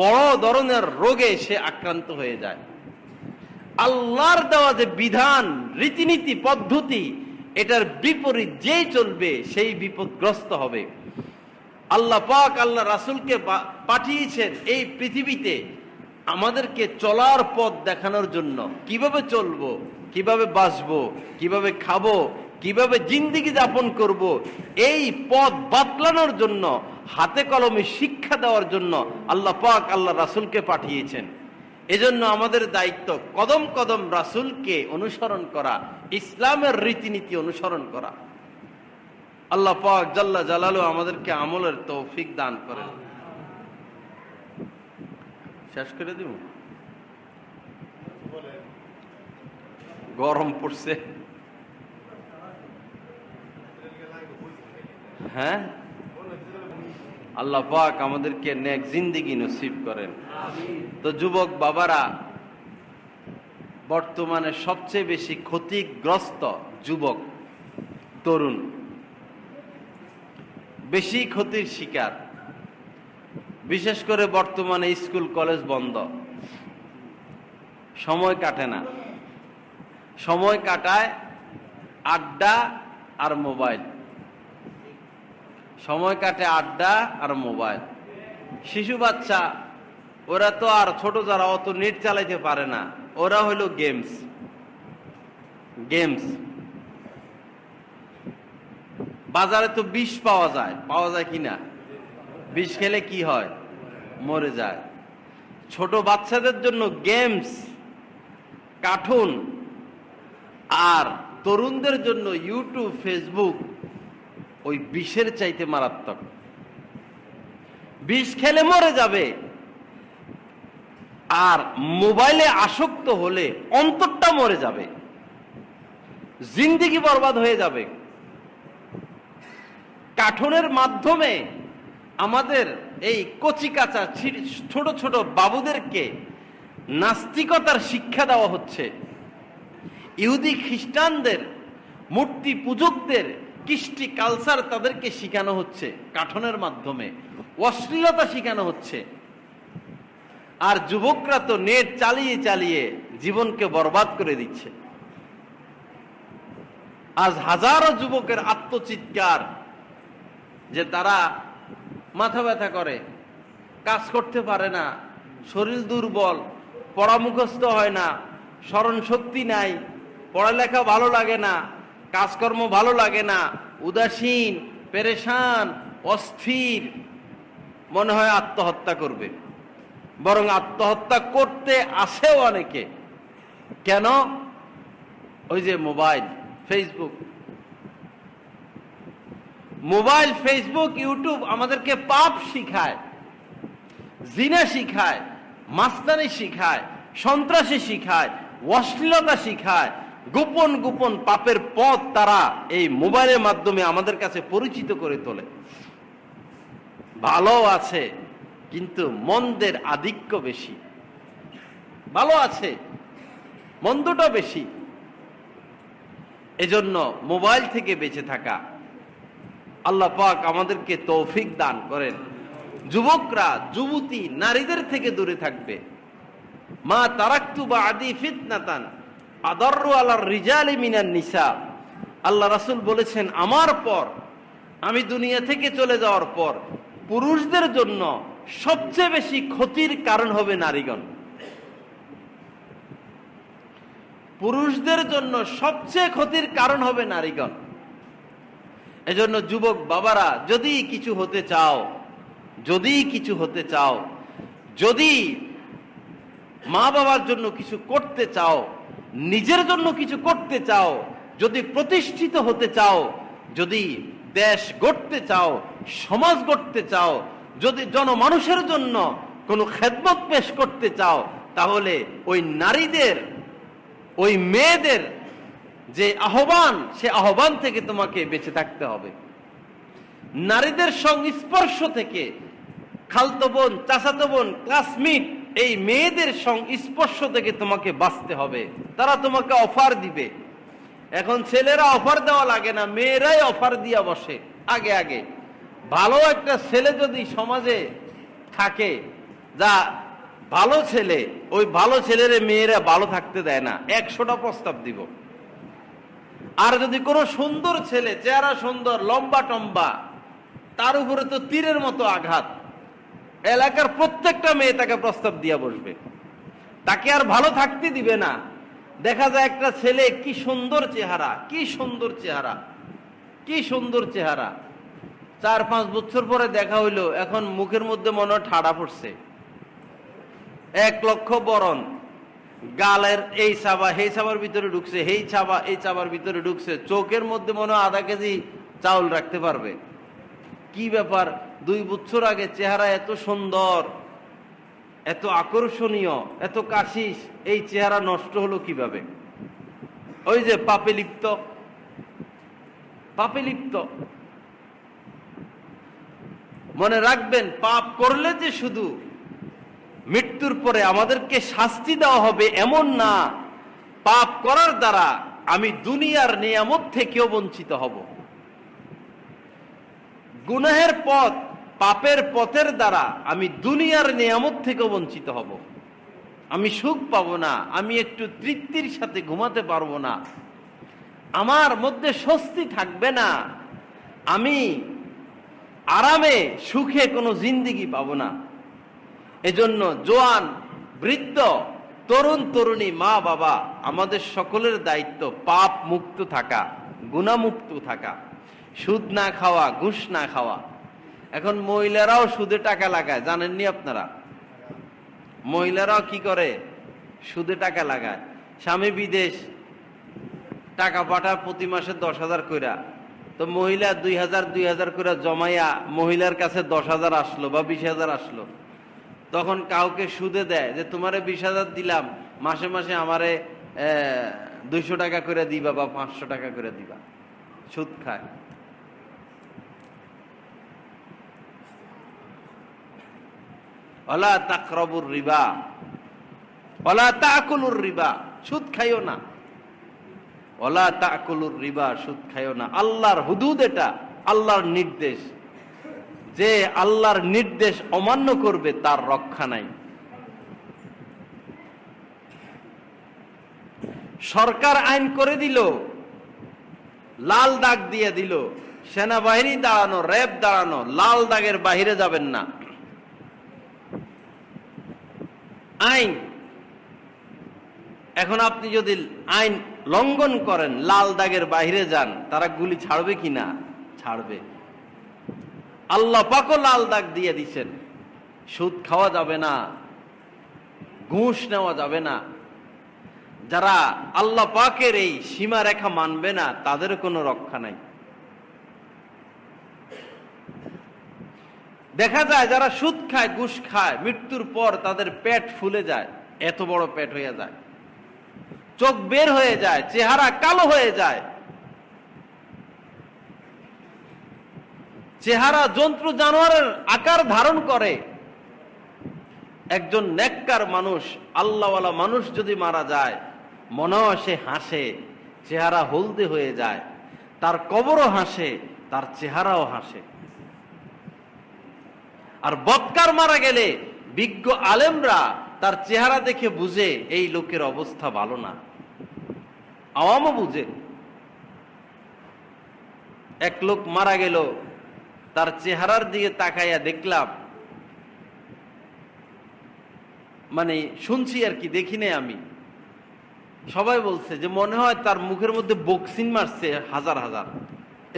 বড় ধরনের রোগে সে আক্রান্ত হয়ে যায়। আল্লাহর দেওয়া যে বিধান, রীতিনীতি, পদ্ধতি, এটার বিপরীত যেই চলবে সেই বিপদগ্রস্ত হবে। আল্লাহ পাক আল্লাহ রাসূলকে পাঠিয়েছেন এই পৃথিবীতে আমাদেরকে চলার পথ দেখানোর জন্য, কিভাবে চলবো, কিভাবে বাঁচবো, কিভাবে খাবো, কিভাবে জিন্দেগি যাপন করব, এই পথ বাতলানোর জন্য, হাতে কলমে শিক্ষা দেওয়ার জন্য আল্লাহ পাক আল্লাহ রাসূলকে পাঠিয়েছেন। এজন্য আমাদের দায়িত্ব কদম কদম রাসূলকে অনুসরণ করা, ইসলামের রীতিনীতি অনুসরণ করা। আল্লাহ পাক জাল্লা জালালু আমাদেরকে আমলের তৌফিক দান করেন। শেষ করে দিব, গরম পড়ছে। হ্যাঁ, আল্লাহ পাক আমাদেরকে নেক জিন্দেগি নসিব করেন। তো যুবক বাবারা, বর্তমানে সবচেয়ে বেশি ক্ষতিগ্রস্ত যুবক, তরুণ, বেশি ক্ষতির শিকার। বিশেষ করে বর্তমানে স্কুল কলেজ বন্ধ, সময় কাটে না, সময় কাটায় আড্ডা আর মোবাইল, সময় কাটে আড্ডা আর মোবাইল। শিশু বাচ্চা, ওরা তো আর ছোট যারা অত নেট চালাইতে পারে না, ওরা হলো গেমস। বাজারে তো বিষ পাওয়া যায় কিনা? বিষ খেলে কি হয়? মরে যায়। ছোট বাচ্চাদের জন্য গেমস, কার্টুন, আর তরুণদের জন্য ইউটিউব, ফেসবুক ওই বিষের চাইতে মারাত্মক। বিষ খেলে মরে যাবে, আর মোবাইলে আসক্ত হলে অন্তরটা মরে যাবে, জিন্দেগি বরবাদ হয়ে যাবে। কার্টুনের মাধ্যমে আমাদের এই কচিকাঁচা ছোট ছোট বাবুদেরকে নাস্তিকতার শিক্ষা দেওয়া হচ্ছে। ইহুদি খ্রিস্টানদের, মূর্তি পূজকদের কৃষ্টি কালচার তাদেরকে শিখানো হচ্ছে কার্টুনের মাধ্যমে, অশ্লীলতা শিখানো হচ্ছে। আর যুবকরা তো নেট চালিয়ে চালিয়ে জীবনকে বরবাদ করে দিচ্ছে। আজ হাজারো যুবকের আত্মচিৎকার যে তারা মাথা ব্যথা করে, কাজ করতে পারে না, শরীর দুর্বল, পড়া মুখস্থ হয় না, স্মরণ শক্তি নাই, পড়ালেখা ভালো লাগে না, কাজকর্ম ভালো লাগে না, উদাসীন, পেরেশান, অস্থির, মনে হয় আত্মহত্যা করবে। বরং আত্মহত্যা করতে আসেও অনেকে। কেন? ওই যে মোবাইল, ফেসবুক, ইউটিউব আমাদেরকে পাপ শিখায়, জিনা শিখায়, মাস্তানি শিখায়, সন্ত্রাসী শিখায়, অশ্লীলতা শিখায়। গোপন গোপন পাপের পথ তারা এই মোবাইলের মাধ্যমে আমাদের কাছে পরিচিত করে তোলে। ভালো আছে, কিন্তু মন্দের আধিক্য বেশি। ভালো আছে, মন্দটা বেশি। এজন্য মোবাইল থেকে বেঁচে থাকা আল্লাহ পাক আমাদেরকে তৌফিক দান করেন। যুবকরা, যুবতী, নারীদের থেকে দূরে থাকবে। মা তারাকতু বাদি ফিতনাতান আদাররু আলার রিজালি মিনান নিসা। আল্লাহ রাসূল বলেছেন, আমার পর, আমি দুনিয়া থেকে চলে যাওয়ার পর পুরুষদের জন্য সবচেয়ে বেশি ক্ষতির কারণ হবে নারীগণ। পুরুষদের জন্য সবচেয়ে ক্ষতির কারণ হবে নারীগণ। এজন্য যুবক বাবারা, যদি কিছু হতে চাও, যদি মা বাবার জন্য কিছু করতে চাও, নিজের জন্য কিছু করতে চাও, যদি প্রতিষ্ঠিত হতে চাও, যদি দেশ গড়তে চাও, সমাজ গড়তে চাও, যদি জনমানুষের জন্য কোনো খেদমত পেশ করতে চাও, তাহলে ওই নারীদের, ওই মেয়েদের যে আহ্বান, সে আহ্বান থেকে তোমাকে বেঁচে থাকতে হবে। নারীদের সংস্পর্শ থেকে, খালতো বোন, চাচাতো বোন, ক্লাসমেট, এই মেয়েদের সংস্পর্শ থেকে তোমাকে বাঁচতে হবে। তারা তোমাকে অফার দিবে। এখন ছেলেরা অফার দেওয়া লাগে না, মেয়েরাই অফার দিয়া বসে। আগে আগে ভালো একটা ছেলে যদি সমাজে থাকে, যা ভালো ছেলে, ওই ভালো ছেলের মেয়েরা ভালো থাকতে দেয় না, 100টা প্রস্তাব দিব। আর যদি কোনো সুন্দর ছেলে, চেহারা সুন্দর, লম্বা টম্বা, তার উপরে তো তীরের মতো আঘাত, এলাকার প্রত্যেকটা মেয়ে তাকে প্রস্তাব দিয়া বসবে, তাকে আর ভালো থাকতে দিবে না। দেখা যায় একটা ছেলে, কি সুন্দর চেহারা, কি সুন্দর চেহারা, কি সুন্দর চেহারা, 4-5 বছর পরে দেখা হইলো, এখন মুখের মধ্যে মনে হয় ঠাডা পড়ছে, 1 লক্ষ বরণ, গালের এই চাবা সেই চাবার ভিতরে ঢুকছে, এই চাবা এই চাবার ভিতরে ঢুকছে, চোখের মধ্যে মনে হয় আধা কেজি চাউল রাখতে পারবে। কি ব্যাপার? 2 বছর আগে চেহারা এত সুন্দর, এত আকর্ষণীয়, এত কাশিস, এই চেহারা নষ্ট হলো কিভাবে? ওই যে পাপে লিপ্ত, পাপে লিপ্ত। মনে রাখবেন, পাপ করলে যে শুধু মৃত্যুর পরে আমাদেরকে শাস্তি দেওয়া হবে এমন না, পাপ করার দ্বারা আমি দুনিয়ার নিয়ামত থেকেও বঞ্চিত হব। গুনাহের পথ, পাপের পথের দ্বারা আমি দুনিয়ার নিয়ামত থেকেও বঞ্চিত হব। আমি সুখ পাবো না, আমি একটু তৃপ্তির সাথে ঘুমাতে পারবো না, আমার মধ্যে স্বস্তি থাকবে না, আমি আরামে সুখে কোনো জিন্দেগি পাবো না। এজন্য জোয়ান, বৃদ্ধ, তরুণ তরুণী, মা বাবা, আমাদের সকলের দায়িত্ব পাপ মুক্ত থাকা, গুনাহমুক্ত থাকা, সুদ না খাওয়া, ঘুষ না খাওয়া। এখন মহিলারাও সুদে টাকা লাগায়, জানেননি আপনারা? মহিলারাও কি করে? সুদে টাকা লাগায়। স্বামী বিদেশ, টাকা পাঠায় প্রতি মাসে 10,000 কইরা, তো মহিলা 2,000 করে জমাইয়া মহিলার কাছে 10,000 আসলো বা 20,000 আসলো, তখন কাউকে সুদে দেয় যে তোমারে 20,000 দিলাম, মাসে মাসে আমারে 200 টাকা করে দিবা বা 500 টাকা করে দিবা। সুদ খায়। ওয়ালা তাকরাবুর রিবা ওয়ালা তাকুলুর রিবা, সুদ খাইও না। ওয়ালা তাকুলুর রিবা, সুদ খাইও না। আল্লাহর হুদুদ, এটা আল্লাহর নির্দেশ। যে আল্লাহর নির্দেশ অমান্য করবে তার রক্ষা নাই। সরকার আইন করে দিল, লাল দাগ দিয়ে দিল, সেনাবাহিনী দাঁড়ানো, র্যাব দাঁড়ানো, লাল দাগের বাহিরে যাবেন না। আইন। এখন আপনি যদি আইন লঙ্ঘন করেন, লাল দাগের বাহিরে যান, তারা গুলি ছাড়বে কিনা? ছাড়বে। আল্লাহ পাকও লাল দাগ দিয়ে দিছেন। সুদ খাওয়া যাবে না, ঘুষ নেওয়া যাবে না। যারা আল্লাহ পাকের এই সীমারেখা মানবে না, তাদের কোনো রক্ষা নাই। দেখা যায় যারা সুদ খায়, ঘুষ খায়, মৃত্যুর পর তাদের পেট ফুলে যায়, এত বড় পেট হয়ে যায়, চোখ বের হয়ে যায়, চেহারা কালো হয়ে যায়, চেহারা জন্তু জানোয়ারের আকার ধারণ করে। একজন নেককার মানুষ, আল্লাহওয়ালা মানুষ যদি মারা যায়, মনে হয় সে হাসে, চেহারা হলদে হয়ে যায়, তার কবরও হাসে, তার চেহারাও হাসে। আর বদকার মারা গেলে বিজ্ঞ আলেমরা তার চেহারা দেখে বুঝে এই লোকের অবস্থা ভালো না। আওয়ামও বুঝে। এক লোক মারা গেল, তার চেহারার দিকে তাকাইয়া দেখলাম, মানে শুনছি আর কি, দেখি নাই আমি, সবাই বলছে যে মনে হয় তার মুখের মধ্যে বক্সিং মারছে হাজার হাজার,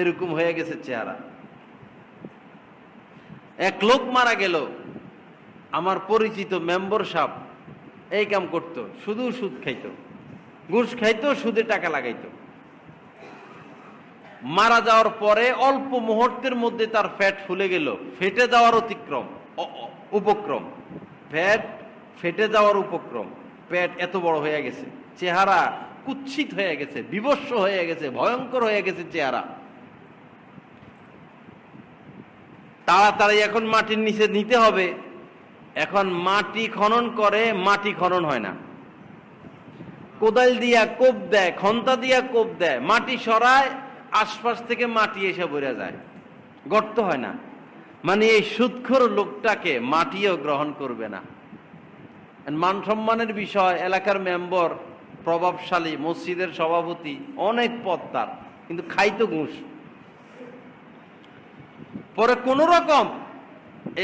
এরকম হয়ে গেছে চেহারা। এক লোক মারা গেল, আমার পরিচিত মেম্বার সাহেব এই কাম করতো, শুধু সুদ খাইতো, ঘুষ খাইতো, সুদে টাকা লাগাইতো। মারা যাওয়ার পরে অল্প মুহূর্তের মধ্যে তার ফ্যাট ফুলে গেল, ফেটে যাওয়ার উপক্রম, ফ্যাট ফেটে যাওয়ার উপক্রম, পেট এত বড় হয়ে গেছে, চেহারা কুৎসিত হয়ে গেছে, বিবস্ব হয়ে গেছে, ভয়ঙ্কর হয়ে গেছে চেহারা। তাড়াতাড়ি এখন মাটির নিচে নিতে হবে। এখন মাটি খনন করে, মাটি খনন হয় না, কোদাল দিয়া কোপ দেয়, খন্তা দিয়া কোপ দেয়, মাটি সরায়, আশপাশ থেকে মাটি এসে ভরে যায়, গর্ত হয় না। মানে এই সুদখোর লোকটাকে মাটিও গ্রহণ করবে না। মান সম্মানের বিষয়, এলাকার মেম্বার, প্রভাবশালী, মসজিদের সভাপতি, অনেক পদ তার, কিন্তু খাইতো ঘুষ। পরে কোন রকম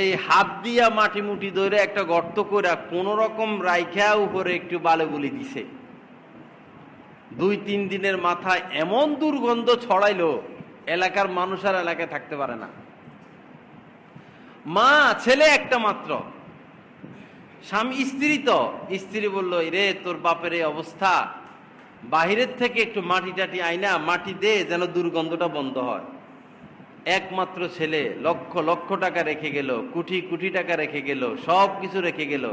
এই হাত দিয়া মাটি মুটি ধরে একটা গর্ত করে কোন রকম রাইখা উপরে একটু বালে গুলি দিছে। 2-3 দিনের মাথায় এমন দুর্গন্ধ ছড়াইলো, এলাকার মানুষ আর এলাকায় থাকতে পারে না। মা, ছেলে একটা মাত্র, স্বামী, স্ত্রী তো, স্ত্রী বলল, রে তোর বাপের এই অবস্থা, বাহিরের থেকে একটু মাটি টাটি আইনা মাটি দে, যেন দুর্গন্ধটা বন্ধ হয়। একমাত্র ছেলে, লক্ষ লক্ষ টাকা রেখে গেল, কোটি কোটি টাকা রেখে গেল, সব কিছু রেখে গেল।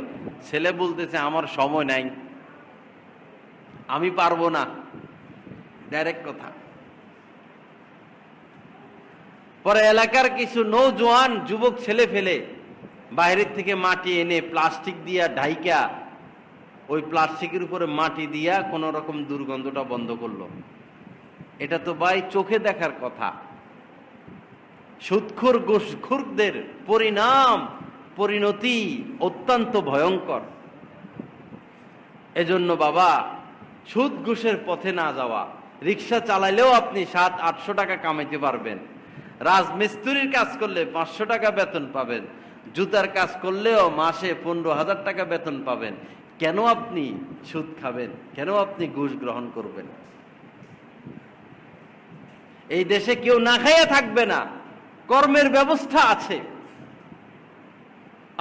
ছেলে বলতেছে আমার সময় নাই, আমি পারবো না, ডাইরেক্ট কথা। পরে এলাকার কিছু নৌজওয়ান যুবক ছেলে ফেলে বাইরের থেকে মাটি এনে প্লাস্টিক দিয়া ঢাইকা, ওই প্লাস্টিকের উপরে মাটি দিয়া কোন রকম দুর্গন্ধটা বন্ধ করলো। এটা তো ভাই চোখে দেখার কথা। সুদখোর ঘুষখোরদের পরিণতি অত্যন্ত ভয়ঙ্কর। এজন্য বাবা, সুদ ঘুষের পথে না যাওয়া। রিক্সা চালাইলেও আপনি 700-800 টাকা কামাইতে পারবেন, রাজমিস্ত্রির কাজ করলে 500 টাকা বেতন পাবেন, জুতার কাজ করলেও মাসে 15,000 টাকা বেতন পাবেন। কেন আপনি সুদ খাবেন? কেন আপনি ঘুষ গ্রহণ করবেন? এই দেশে কেউ না খাইয়া থাকবে না, কর্মের ব্যবস্থা আছে।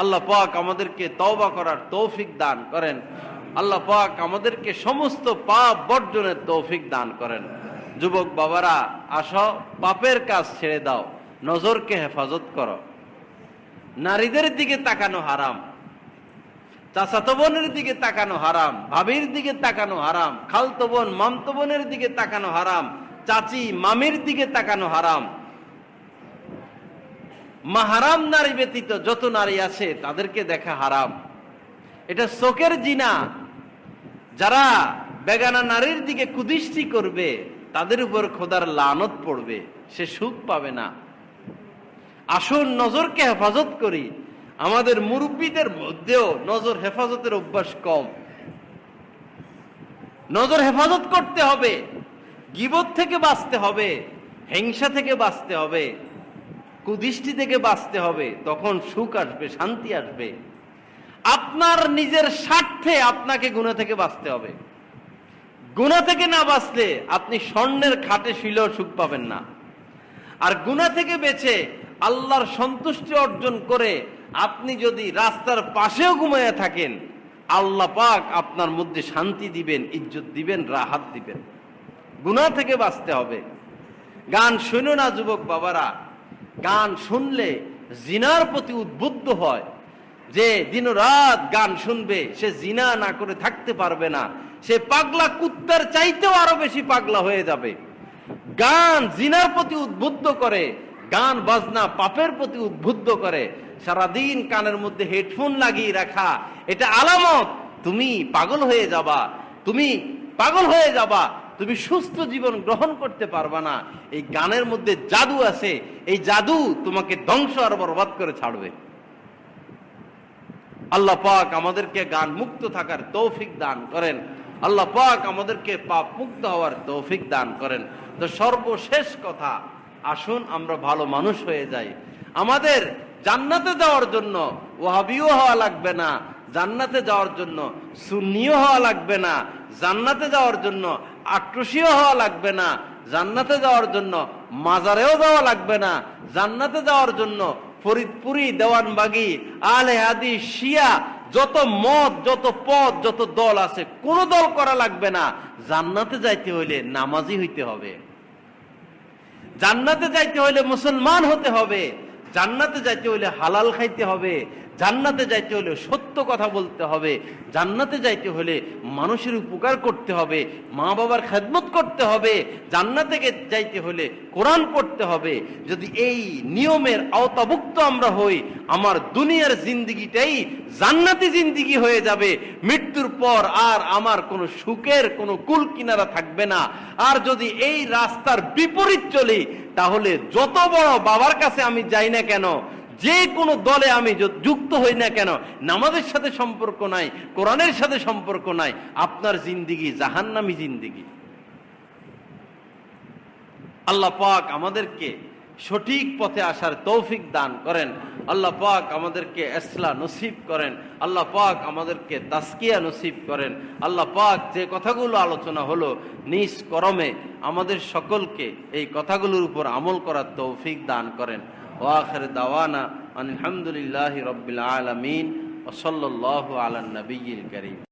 আল্লাহ পাক আমাদেরকে তওবা করার তৌফিক দান করেন। আল্লাহ পাক আমাদেরকে সমস্ত পাপ বর্জনের তৌফিক দান করেন। যুবক বাবারা, আসো, পাপের কাজ ছেড়ে দাও, নজরকে হেফাজত করো। নারীদের দিকে তাকানো হারাম, চাচাতো বোনের দিকে তাকানো হারাম, ভাবির দিকে তাকানো হারাম, খালতো বোন মামতো বোনের দিকে তাকানো হারাম, চাচি মামির দিকে তাকানো হারাম। মাহারাম নারী ব্যতীত যত নারী আছে তাদেরকে দেখা হারাম। এটা চোখের জিনা। যারা বেগানা নারীর দিকে কুদৃষ্টি করবে তাদের উপর খোদার লানত পড়বে, সে সুখ পাবে না। আসুন নজরকে হেফাজত করি। আমাদের মুরব্বীদের মধ্যেও নজর হেফাজতের অভ্যাস কম। নজর হেফাজত করতে হবে, গীবত থেকে বাঁচতে হবে, হিংসা থেকে বাঁচতে হবে, কুদৃষ্টি থেকে বাঁচতে হবে। তখন সুখ আসবে, শান্তি আসবে। আপনার নিজের স্বার্থে আপনাকে গুনাহ থেকে বাঁচতে হবে। গুনাহ থেকে না বাঁচলে আপনি স্বর্ণের খাটে শুলেও সুখ পাবেন না। আর গুনাহ থেকে বেঁচে আল্লাহর সন্তুষ্টি অর্জন করে আপনি যদি রাস্তার পাশেও ঘুমাইয়া থাকেন, আল্লাহ পাক আপনার মধ্যে শান্তি দিবেন, ইজ্জত দিবেন, রাহাত দিবেন। গুনাহ থেকে বাঁচতে হবে। গান শুনো না যুবক বাবারা, গান শুনলে জিনার প্রতি উদ্বুদ্ধ হয়। যে দিন রাত গান শুনবে সে জিনা না করে থাকতে পারবে না, সে পাগলা কুত্তার চাইতেও আরো বেশি পাগলা হয়ে যাবে। গান জিনার প্রতি উদ্বুদ্ধ করে, গান বাজনা পাপের প্রতি উদ্বুদ্ধ করে। সারাদিন কানের মধ্যে হেডফোন লাগিয়ে রাখা, এটা আলামত তুমি পাগল হয়ে যাবা, তুমি পাগল হয়ে যাবা, তুমি সুস্থ জীবন গ্রহণ করতে পারবা না। এই গানের মধ্যে জাদু আছে, এই জাদু তোমাকে ধ্বংস আর বরবাদ করে ছাড়বে। আল্লাহ পাক আমাদেরকে গান মুক্ত থাকার তৌফিক দান করেন। আল্লাহ পাক আমাদেরকে পাপ মুক্ত হওয়ার তৌফিক দান করেন। তো সর্বশেষ কথা, আসুন আমরা ভালো মানুষ হয়ে যাই। আমাদের জান্নাতে যাওয়ার জন্য ওয়াহাবিও হওয়া লাগবে না, জান্নাতে যাওয়ার জন্য সুন্নিও হওয়া লাগবে না, জান্নাতে যাওয়ার জন্য আক্রোশীয় হওয়া লাগবে না, জান্নাতে যাওয়ার জন্য মাজারেও যাওয়া লাগবে না, জান্নাতে যাওয়ার জন্য ফরিদপুরি, দেওয়ানবাগি, আলে হাদিস, শিয়া, যত মত, যত পদ, যত দল আছে, কোন দল করা লাগবে না। জান্নাতে যাইতে হইলে নামাজি হইতে হবে, জান্নাতে যাইতে হইলে মুসলমান হতে হবে, জান্নাতে যাইতে হইলে হালাল খাইতে হবে, জান্নাতে যাইতে হলে সত্য কথা বলতে হবে, জান্নাতে যাইতে হলে মানুষের উপকার করতে হবে, মা বাবার খেদমত করতে হবে, জান্নাতে যাইতে হলে কোরআন পড়তে হবে। যদি এই নিয়মের আওতাভুক্ত আমরা হই, আমার দুনিয়ার জিন্দিগিটাই জান্নাতি জিন্দিগি হয়ে যাবে। মৃত্যুর পর আর আমার কোনো সুখের কোনো কুল কিনারা থাকবে না। আর যদি এই রাস্তার বিপরীত চলি, তাহলে যত বড় বাবার কাছে আমি যাই না কেন, যে কোনো দলে আমি যুক্ত হই না কেন, নামাজের সাথে সম্পর্ক নাই, কোরআনের সাথে সম্পর্ক নাই, আপনার জিন্দিগি জাহান্নামী জিন্দিগি। আল্লাহ পাক আমাদেরকে সঠিক পথে আসার তৌফিক দান করেন। আল্লাহ পাক আমাদেরকে ইসলাহ নসিব করেন। আল্লাহ পাক আমাদেরকে তাসকিয়া নসিব করেন। আল্লাহ পাক যে কথাগুলো আলোচনা হলো, নিজ করমে আমাদের সকলকে এই কথাগুলোর উপর আমল করার তৌফিক দান করেন। ওয়া আখির দাওয়ানা আলহামদুলিল্লাহি রাব্বিল আলামিন ওয়া সাল্লাল্লাহু আলা নবিয়্যিল কারীম।